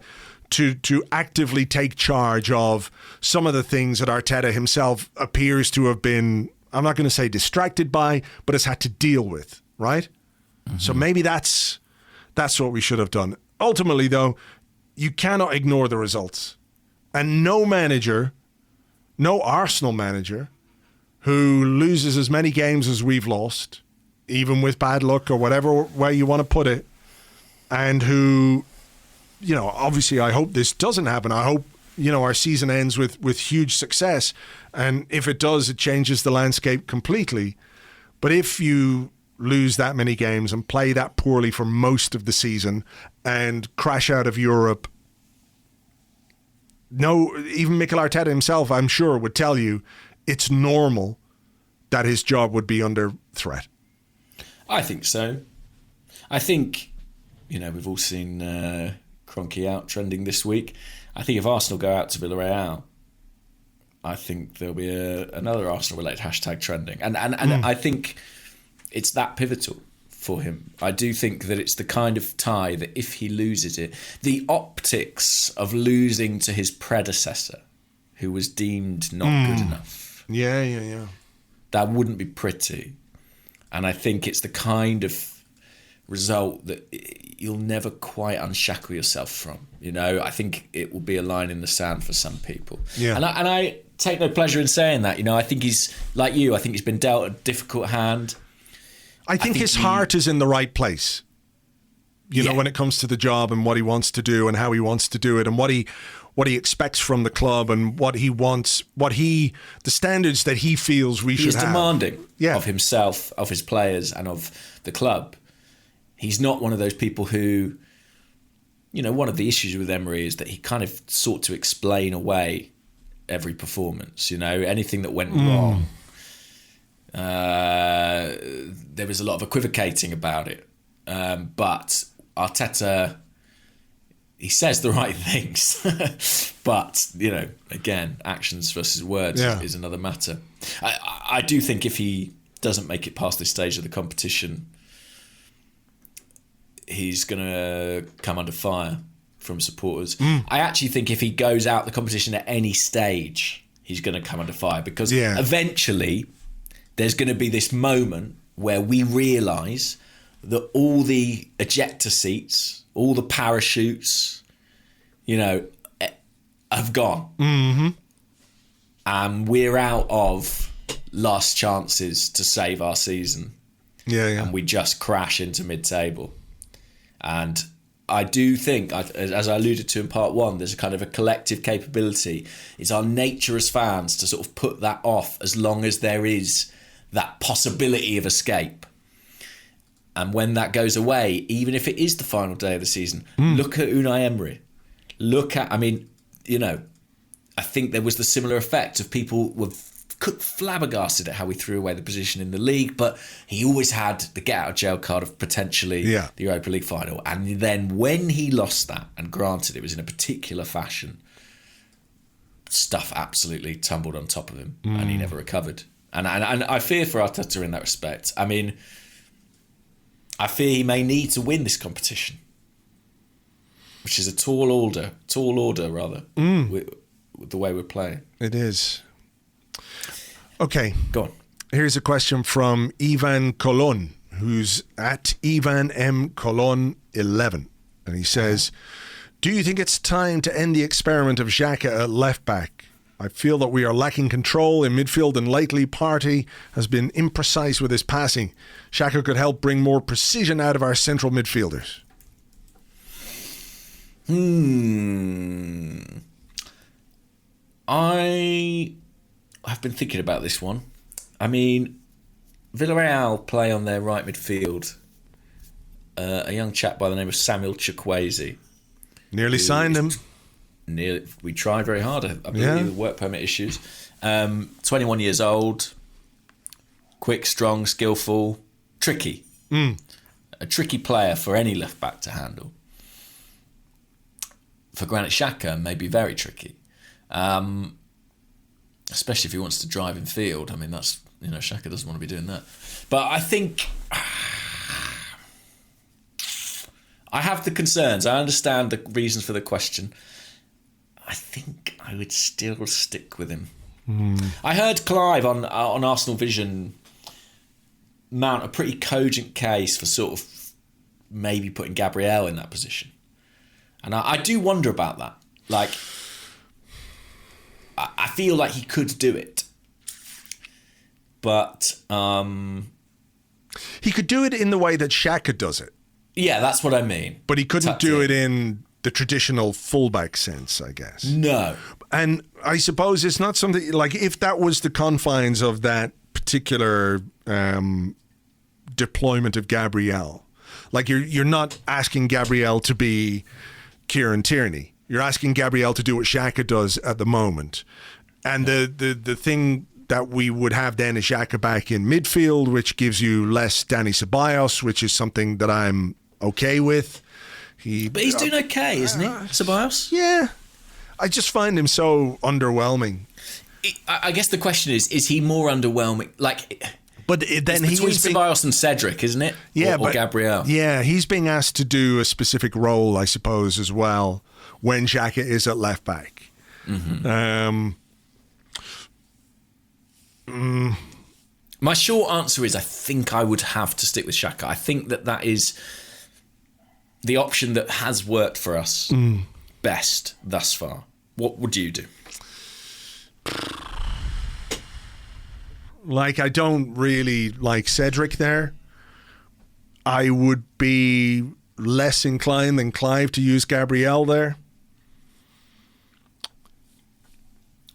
to actively take charge of some of the things that Arteta himself appears to have been, I'm not going to say distracted by, but has had to deal with, right? Mm-hmm. So maybe that's what we should have done. Ultimately, though, you cannot ignore the results. And no manager, no Arsenal manager, who loses as many games as we've lost, even with bad luck or whatever way you want to put it, and who, you know, obviously I hope this doesn't happen. I hope, you know, our season ends with huge success. And if it does, it changes the landscape completely. But if you lose that many games and play that poorly for most of the season and crash out of Europe, no, even Mikel Arteta himself, I'm sure, would tell you it's normal that his job would be under threat. I think so. I think, you know, we've all seen Kroenke out trending this week. I think if Arsenal go out to Villarreal, I think there'll be another Arsenal-related hashtag trending. And I think it's that pivotal for him. I do think that it's the kind of tie that if he loses it, the optics of losing to his predecessor, who was deemed not good enough. Yeah. That wouldn't be pretty. And I think it's the kind of result that you'll never quite unshackle yourself from. You know, I think it will be a line in the sand for some people. Yeah. And I take no pleasure in saying that. You know, I think he's, like you, I think he's been dealt a difficult hand. I think his heart is in the right place. You know, when it comes to the job and what he wants to do and how he wants to do it and what he expects from the club and what he wants, the standards that he feels we should have. He's demanding of himself, of his players and of the club. He's not one of those people who, you know, one of the issues with Emery is that he kind of sought to explain away every performance, you know, anything that went wrong. There was a lot of equivocating about it. But Arteta, he says the right things. But, you know, again, actions versus words is another matter. I do think if he doesn't make it past this stage of the competition, he's going to come under fire from supporters. I actually think if he goes out the competition at any stage, he's going to come under fire because eventually there's going to be this moment where we realise that all the ejector seats, all the parachutes, you know, have gone. Mm-hmm. And we're out of last chances to save our season. And we just crash into mid-table. And I do think, as I alluded to in part one, there's a kind of a collective capability. It's our nature as fans to sort of put that off as long as there is that possibility of escape. And when that goes away, even if it is the final day of the season, look at Unai Emery. I mean, you know, I think there was the similar effect of people were flabbergasted at how we threw away the position in the league, but he always had the get out of jail card of potentially the Europa League final. And then when he lost that, and granted it was in a particular fashion, stuff absolutely tumbled on top of him and he never recovered. And I fear for Arteta in that respect. I mean, I fear he may need to win this competition, which is a tall order, with the way we're playing. It is. Okay. Go on. Here's a question from Ivan Colon, who's at Ivan M. Colon 11. And he says, do you think it's time to end the experiment of Xhaka at left back? I feel that we are lacking control in midfield and lately Partey has been imprecise with his passing. Xhaka could help bring more precision out of our central midfielders. I've been thinking about this one. I mean, Villarreal play on their right midfield a young chap by the name of Samuel Chukwueze. Nearly signed him. We tried very hard. I believe the work permit issues. 21 years old, quick, strong, skillful, tricky. A tricky player for any left back to handle. For Granit Xhaka, maybe very tricky, especially if he wants to drive in field. I mean, that's Xhaka doesn't want to be doing that. But I think I have the concerns. I understand the reasons for the question. I think I would still stick with him. I heard Clive on Arsenal Vision mount a pretty cogent case for sort of maybe putting Gabriel in that position. And I do wonder about that. Like, I feel like he could do it. But he could do it in the way that Xhaka does it. Yeah, that's what I mean. But he couldn't do it in the traditional fullback sense, I guess. No. And I suppose it's not something like if that was the confines of that particular deployment of Gabriel. Like you're not asking Gabriel to be Kieran Tierney. You're asking Gabriel to do what Xhaka does at the moment. And the thing that we would have then is Xhaka back in midfield, which gives you less Dani Ceballos, which is something that I'm okay with. But he's doing okay, isn't he, Ceballos? Yeah. I just find him so underwhelming. I guess the question is he more underwhelming? Like, but then it's between Ceballos and Cedric, isn't it? Yeah, or Gabriel. Yeah, he's being asked to do a specific role, I suppose, as well, when Xhaka is at left back. My short answer is I think I would have to stick with Xhaka. I think that is the option that has worked for us best thus far. What would you do? Like, I don't really like Cedric there. I would be less inclined than Clive to use Gabriel there.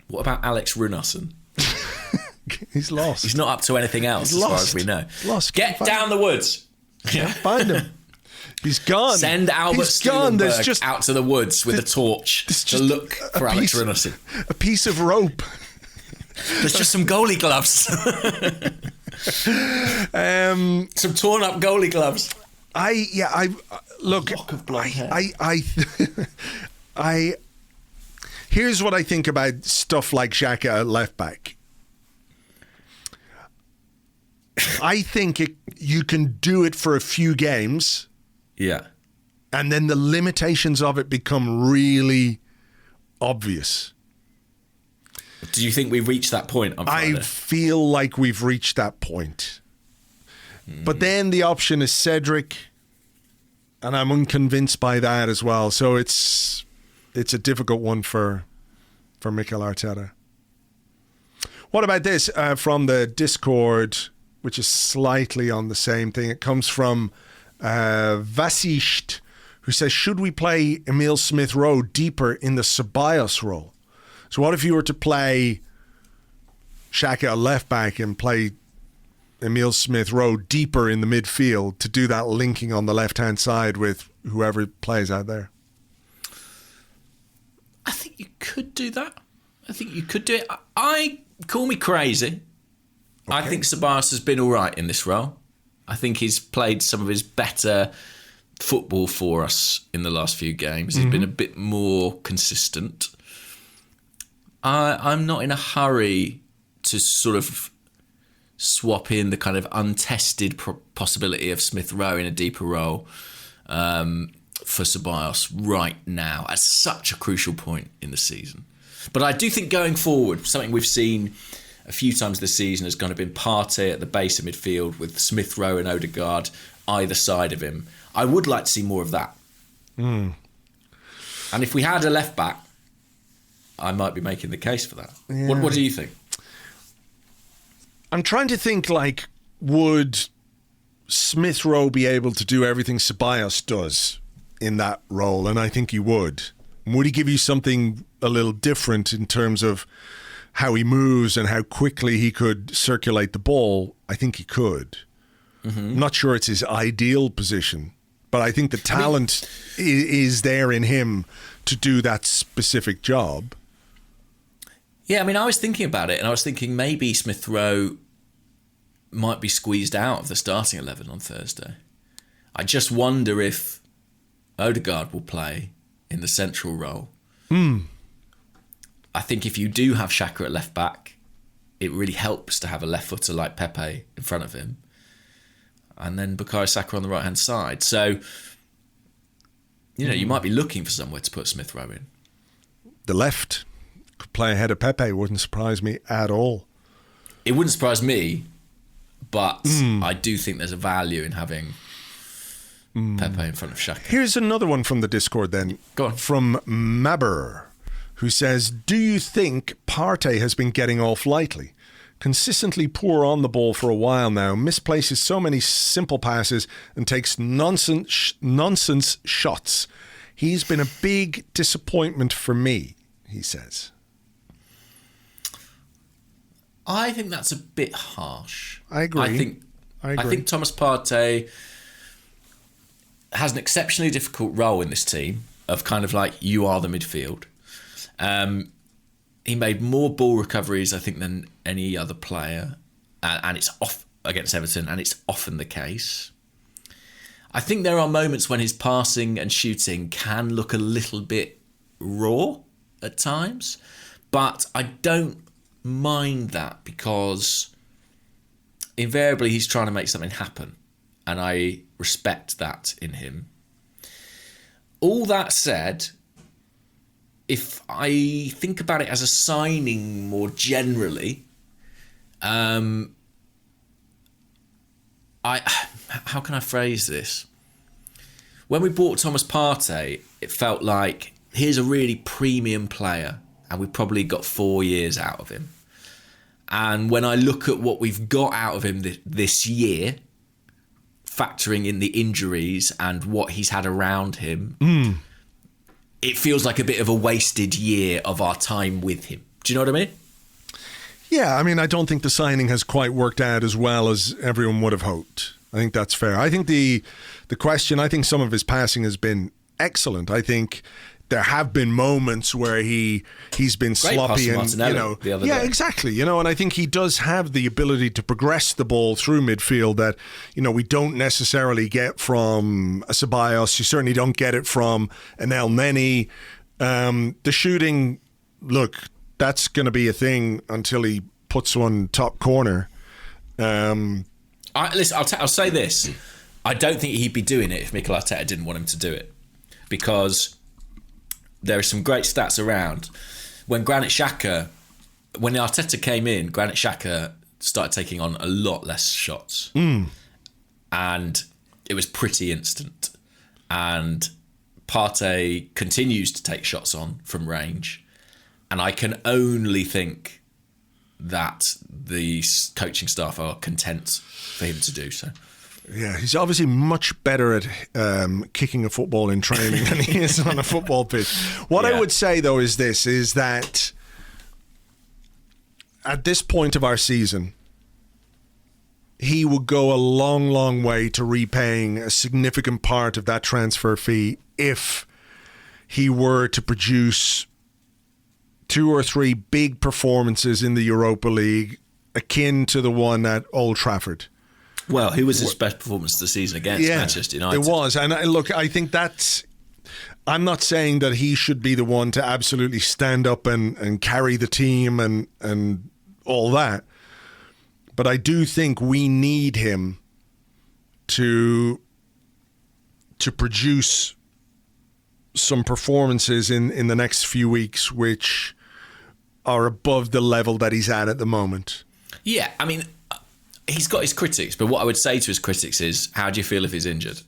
What about Alex Runarsson? He's lost. He's not up to anything else, as far as we know. Lost. Get down the woods. Can't find him. He's gone. Send Albert Stulenberg out to the woods with a torch to look for Alex Runarsson. A piece of rope. There's just some goalie gloves. Some torn up goalie gloves. Look. Lock of blonde hair. Here's what I think about stuff like Xhaka at left back. I think you can do it for a few games. Yeah. And then the limitations of it become really obvious. Do you think we've reached that point on Friday? I feel like we've reached that point. But then the option is Cedric, and I'm unconvinced by that as well. So it's a difficult one for Mikel Arteta. What about this from the Discord, which is slightly on the same thing? It comes from Vasisht, who says, should we play Emile Smith-Rowe deeper in the Ceballos role? So what if you were to play Xhaka at left back and play Emile Smith-Rowe deeper in the midfield to do that linking on the left-hand side with whoever plays out there? I think you could do that. I think you could do it. I call me crazy. Okay. I think Ceballos has been all right in this role. I think he's played some of his better football for us in the last few games. He's been a bit more consistent. I'm not in a hurry to sort of swap in the kind of untested possibility of Smith-Rowe in a deeper role for Ceballos right now at such a crucial point in the season. But I do think going forward, something we've seen a few times this season has kind of been Partey at the base of midfield with Smith-Rowe and Odegaard either side of him. I would like to see more of that. And if we had a left back, I might be making the case for that. Yeah. What do you think? I'm trying to think, like, would Smith-Rowe be able to do everything Ceballos does in that role? And I think he would. Would he give you something a little different in terms of how he moves and how quickly he could circulate the ball, I think he could. I'm not sure it's his ideal position, but I think the talent is there in him to do that specific job. Yeah, I mean, I was thinking about it, and I was thinking maybe Smith Rowe might be squeezed out of the starting 11 on Thursday. I just wonder if Odegaard will play in the central role. I think if you do have Xhaka at left back, it really helps to have a left footer like Pepe in front of him, and then Bukayo Saka on the right hand side. So, you might be looking for somewhere to put Smith Rowe in. The left could play ahead of Pepe. Wouldn't surprise me at all. It wouldn't surprise me, but I do think there's a value in having Pepe in front of Xhaka. Here's another one from the Discord then. Go on. From Mabber, who says, do you think Partey has been getting off lightly? Consistently poor on the ball for a while now, misplaces so many simple passes and takes nonsense shots. He's been a big disappointment for me, he says. I think that's a bit harsh. I agree. I think Thomas Partey has an exceptionally difficult role in this team of kind of like, you are the midfield. He made more ball recoveries, I think, than any other player. And it's off against Everton, and it's often the case. I think there are moments when his passing and shooting can look a little bit raw at times. But I don't mind that, because invariably he's trying to make something happen. And I respect that in him. All that said, if I think about it as a signing more generally, how can I phrase this? When we bought Thomas Partey, it felt like, here's a really premium player, and we probably got 4 years out of him. And when I look at what we've got out of him this year, factoring in the injuries and what he's had around him, it feels like a bit of a wasted year of our time with him. Do you know what I mean? Yeah, I mean, I don't think the signing has quite worked out as well as everyone would have hoped. I think that's fair. I think the question, I think some of his passing has been excellent. I think there have been moments where he's been Great sloppy pass and the other day. Exactly. And I think he does have the ability to progress the ball through midfield that we don't necessarily get from a Ceballos. You certainly don't get it from an El Neni. The shooting, look, that's going to be a thing until he puts one top corner. Listen, I'll say this: I don't think he'd be doing it if Mikel Arteta didn't want him to do it, because there are some great stats around. When Arteta came in, Granit Xhaka started taking on a lot less shots. And it was pretty instant. And Partey continues to take shots on from range. And I can only think that the coaching staff are content for him to do so. Yeah, he's obviously much better at kicking a football in training than he is on a football pitch. What I would say, though, is that at this point of our season, he would go a long, long way to repaying a significant part of that transfer fee if he were to produce 2 or 3 big performances in the Europa League, akin to the one at Old Trafford. Well, who was his best performance of the season against Manchester United? It was. And look, I think that's... I'm not saying that he should be the one to absolutely stand up and carry the team and all that. But I do think we need him to produce some performances in the next few weeks which are above the level that he's at the moment. Yeah, I mean... He's got his critics, but what I would say to his critics is, how do you feel if he's injured?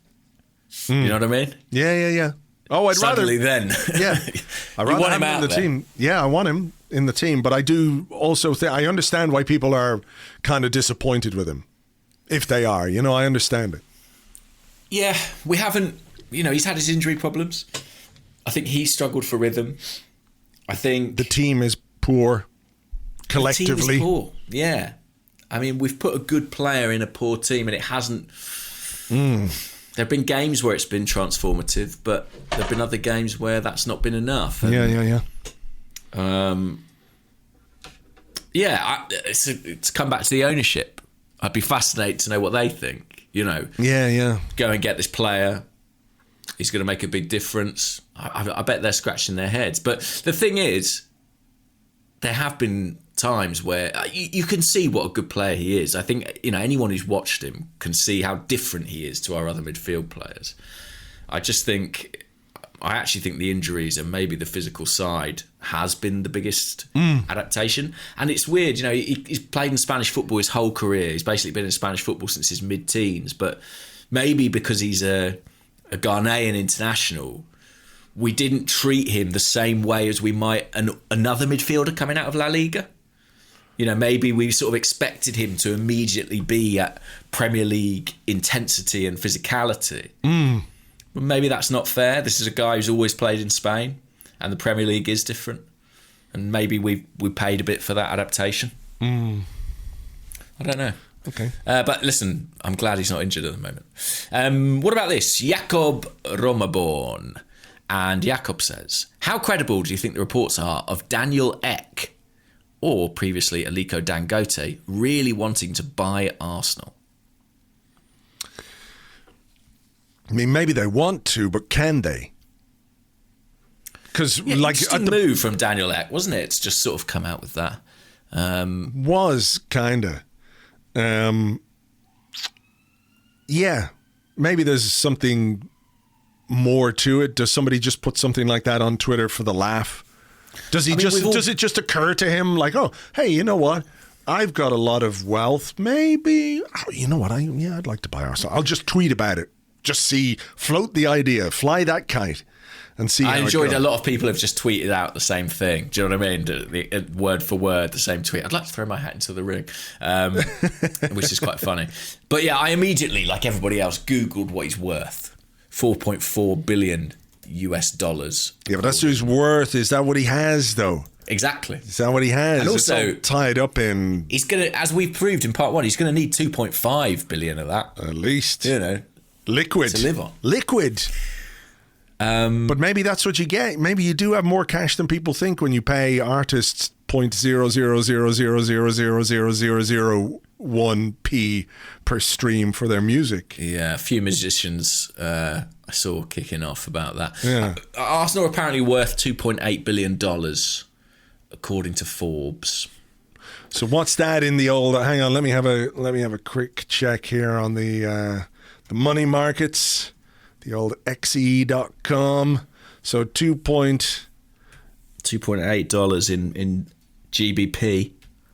You know what I mean? Yeah. Oh, I'd Suddenly rather... then. Yeah. I'd rather want have him him in out the there. team. Yeah, I want him in the team, but I do also think... I understand why people are kind of disappointed with him. If they are, I understand it. Yeah, we haven't... he's had his injury problems. I think he struggled for rhythm. I think... The team is poor. collectively. The team is poor. Yeah. I mean, we've put a good player in a poor team and it hasn't... There have been games where it's been transformative, but there have been other games where that's not been enough. And, it's come back to the ownership. I'd be fascinated to know what they think, you know. Go and get this player. He's going to make a big difference. I bet they're scratching their heads. But the thing is, there have been times where you can see what a good player he is. I think, you know, anyone who's watched him can see how different he is to our other midfield players. I actually think the injuries and maybe the physical side has been the biggest adaptation. And it's weird, you know, he's played in Spanish football his whole career. He's basically been in Spanish football since his mid-teens. But maybe because he's a Ghanaian international, we didn't treat him the same way as we might another midfielder coming out of La Liga. You know, maybe we sort of expected him to immediately be at Premier League intensity and physicality. But maybe that's not fair. This is a guy who's always played in Spain, and the Premier League is different. And maybe we paid a bit for that adaptation. I don't know. Okay. But listen, I'm glad he's not injured at the moment. What about this? Jakob Romaborn. And Jakob says, how credible do you think the reports are of Daniel Ek, or previously Aliko Dangote, really wanting to buy Arsenal? I mean, maybe they want to, but can they? Because interesting move from Daniel Ek, wasn't it? It's just sort of come out with that. Was kind of. Maybe there's something more to it. Does somebody just put something like that on Twitter for the laugh? Does it just occur to him like, oh, hey, you know what? I've got a lot of wealth. Maybe, you know what? I'd like to buy Arsenal. I'll just tweet about it. Just float the idea, fly that kite, and see. I enjoyed a lot of people have just tweeted out the same thing. Do you know what I mean? Word for word, the same tweet. I'd like to throw my hat into the ring, which is quite funny. But yeah, I immediately, like everybody else, Googled what he's worth. $4.4 billion. Yeah, but that's what he's worth. Is that what he has, though? Exactly. Is that what he has? And also, it's all tied up in... He's going to, as we've proved in part one, he's going to need 2.5 billion of that. At least. You know. Liquid. To live on. Liquid. But maybe that's what you get. Maybe you do have more cash than people think when you pay artists 0.000000001p per stream for their music. Yeah, a few musicians I saw kicking off about that. Yeah. Arsenal are apparently worth $2.8 billion, according to Forbes. So what's that in the old? Hang on, let me have a quick check here on the money markets, the old xe.com. So $2.8 in GBP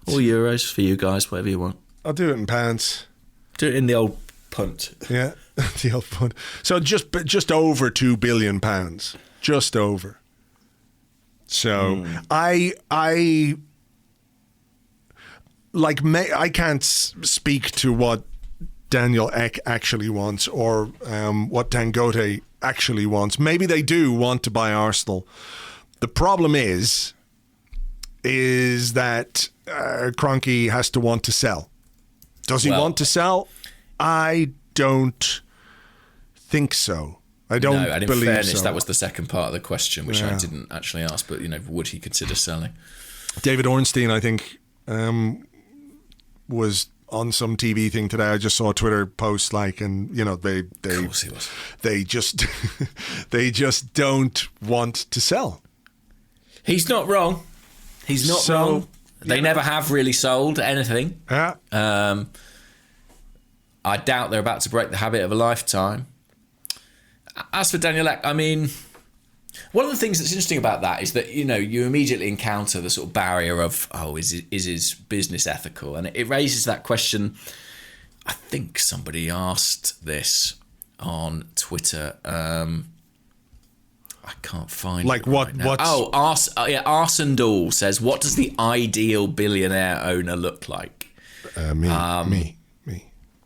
or euros for you guys, whatever you want. I'll do it in pounds. Do it in the old punt. Yeah, the old punt. So just over £2 billion, just over. So I can't speak to what Daniel Ek actually wants or what Dangote actually wants. Maybe they do want to buy Arsenal. The problem is that Kroenke has to want to sell. Does he want to sell? I don't think so. I don't no, and in believe fairness, so. that was the second part of the question, which I didn't actually ask. But would he consider selling? David Ornstein, I think, was on some TV thing today. I just saw a Twitter post, and they of course he was. They just don't want to sell. He's not wrong. He's not wrong. They never have really sold anything. Yeah. I doubt they're about to break the habit of a lifetime. As for Daniel Ek, I mean, one of the things that's interesting about that is that, you immediately encounter the sort of barrier of, is his business ethical? And it raises that question. I think somebody asked this on Twitter. I can't find it what? Right now. Arsendal says, what does the ideal billionaire owner look like? Me.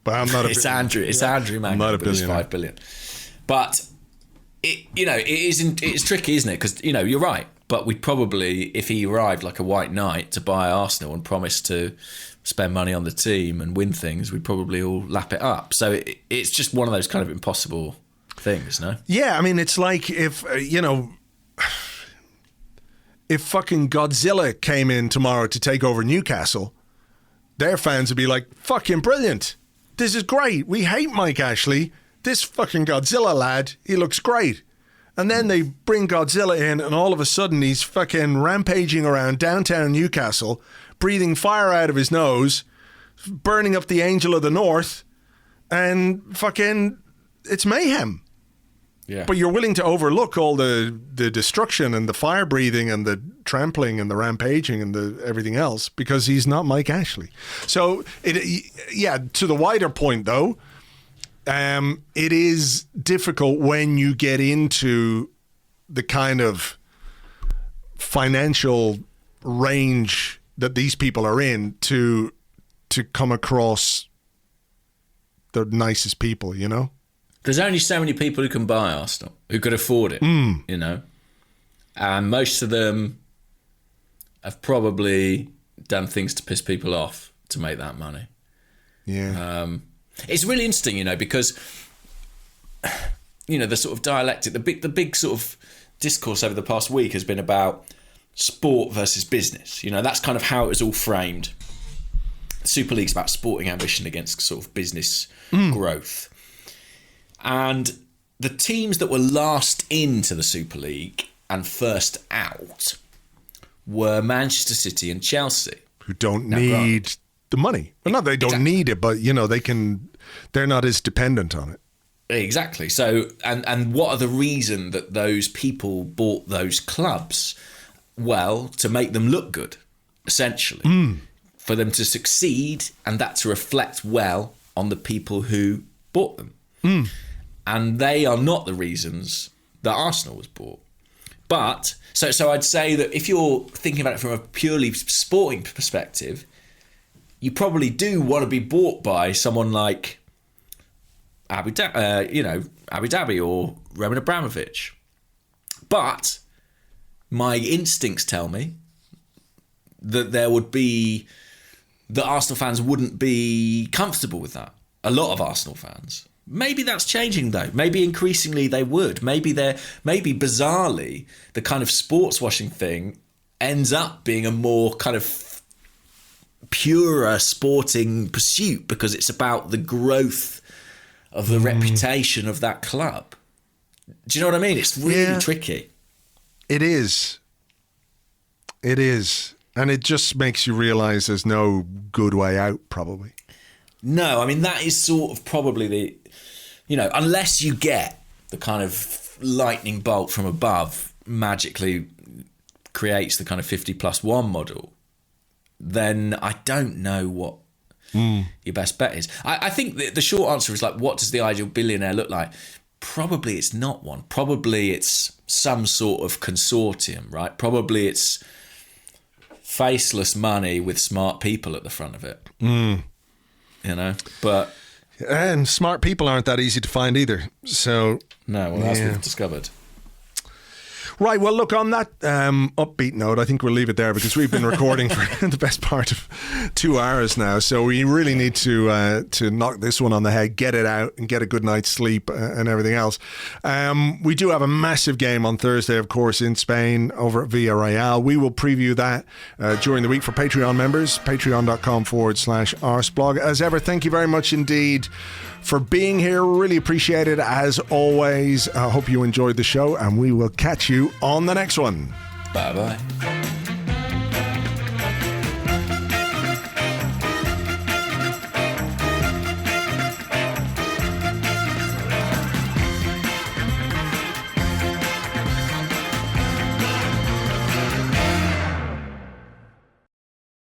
But I'm not. It's Andrew. It's Andrew Mangan. Not a billionaire. $5 billion. But it's tricky, isn't it? Because you're right. But we'd probably, if he arrived like a white knight to buy Arsenal and promised to spend money on the team and win things, we'd probably all lap it up. So it's just one of those kind of impossible things, no? Yeah, I mean, it's like if, if fucking Godzilla came in tomorrow to take over Newcastle, their fans would be like, fucking brilliant. This is great. We hate Mike Ashley. This fucking Godzilla lad, he looks great. And then they bring Godzilla in and all of a sudden he's fucking rampaging around downtown Newcastle, breathing fire out of his nose, burning up the Angel of the North, and fucking, it's mayhem. Yeah. But you're willing to overlook all the destruction and the fire breathing and the trampling and the rampaging and the everything else because he's not Mike Ashley. So, to the wider point though, it is difficult when you get into the kind of financial range that these people are in to come across the nicest people, you know? There's only so many people who can buy Arsenal, who could afford it, you know? And most of them have probably done things to piss people off to make that money. Yeah. It's really interesting, you know, because, you know, the sort of dialectic, the big sort of discourse over the past week has been about sport versus business. You know, that's kind of how it was all framed. The Super League's about sporting ambition against sort of business growth. And the teams that were last into the Super League and first out were Manchester City and Chelsea. Who don't need the money. Well, not they don't need it, but, you know, they're not as dependent on it. Exactly. So, and what are the reason that those people bought those clubs? Well, to make them look good, essentially. For them to succeed and that to reflect well on the people who bought them. And they are not the reasons that Arsenal was bought. But, so I'd say that if you're thinking about it from a purely sporting perspective, you probably do want to be bought by someone like Abu Dhabi or Roman Abramovich. But my instincts tell me that that Arsenal fans wouldn't be comfortable with that. A lot of Arsenal fans. Maybe that's changing though. Maybe increasingly they would. Maybe bizarrely the kind of sports washing thing ends up being a more kind of purer sporting pursuit because it's about the growth of the reputation of that club. Do you know what I mean? It's really tricky. It is. It is. And it just makes you realise there's no good way out, probably. No, I mean, that is sort of probably the, you know, unless you get the kind of lightning bolt from above magically creates the kind of 50+1 model, then I don't know what your best bet is. I think the short answer is like, what does the ideal billionaire look like? Probably it's not one. Probably it's some sort of consortium, right? Probably it's faceless money with smart people at the front of it. You know, but... And smart people aren't that easy to find either. So... No, well, as we've discovered. Right, well, look, on that upbeat note, I think we'll leave it there because we've been recording for the best part of 2 hours now. So we really need to knock this one on the head, get it out and get a good night's sleep and everything else. We do have a massive game on Thursday, of course, in Spain over at Villarreal. We will preview that during the week for Patreon members, patreon.com/Arseblog. As ever, thank you very much indeed for being here. Really appreciate it as always. I hope you enjoyed the show and we will catch you on the next one. Bye-bye.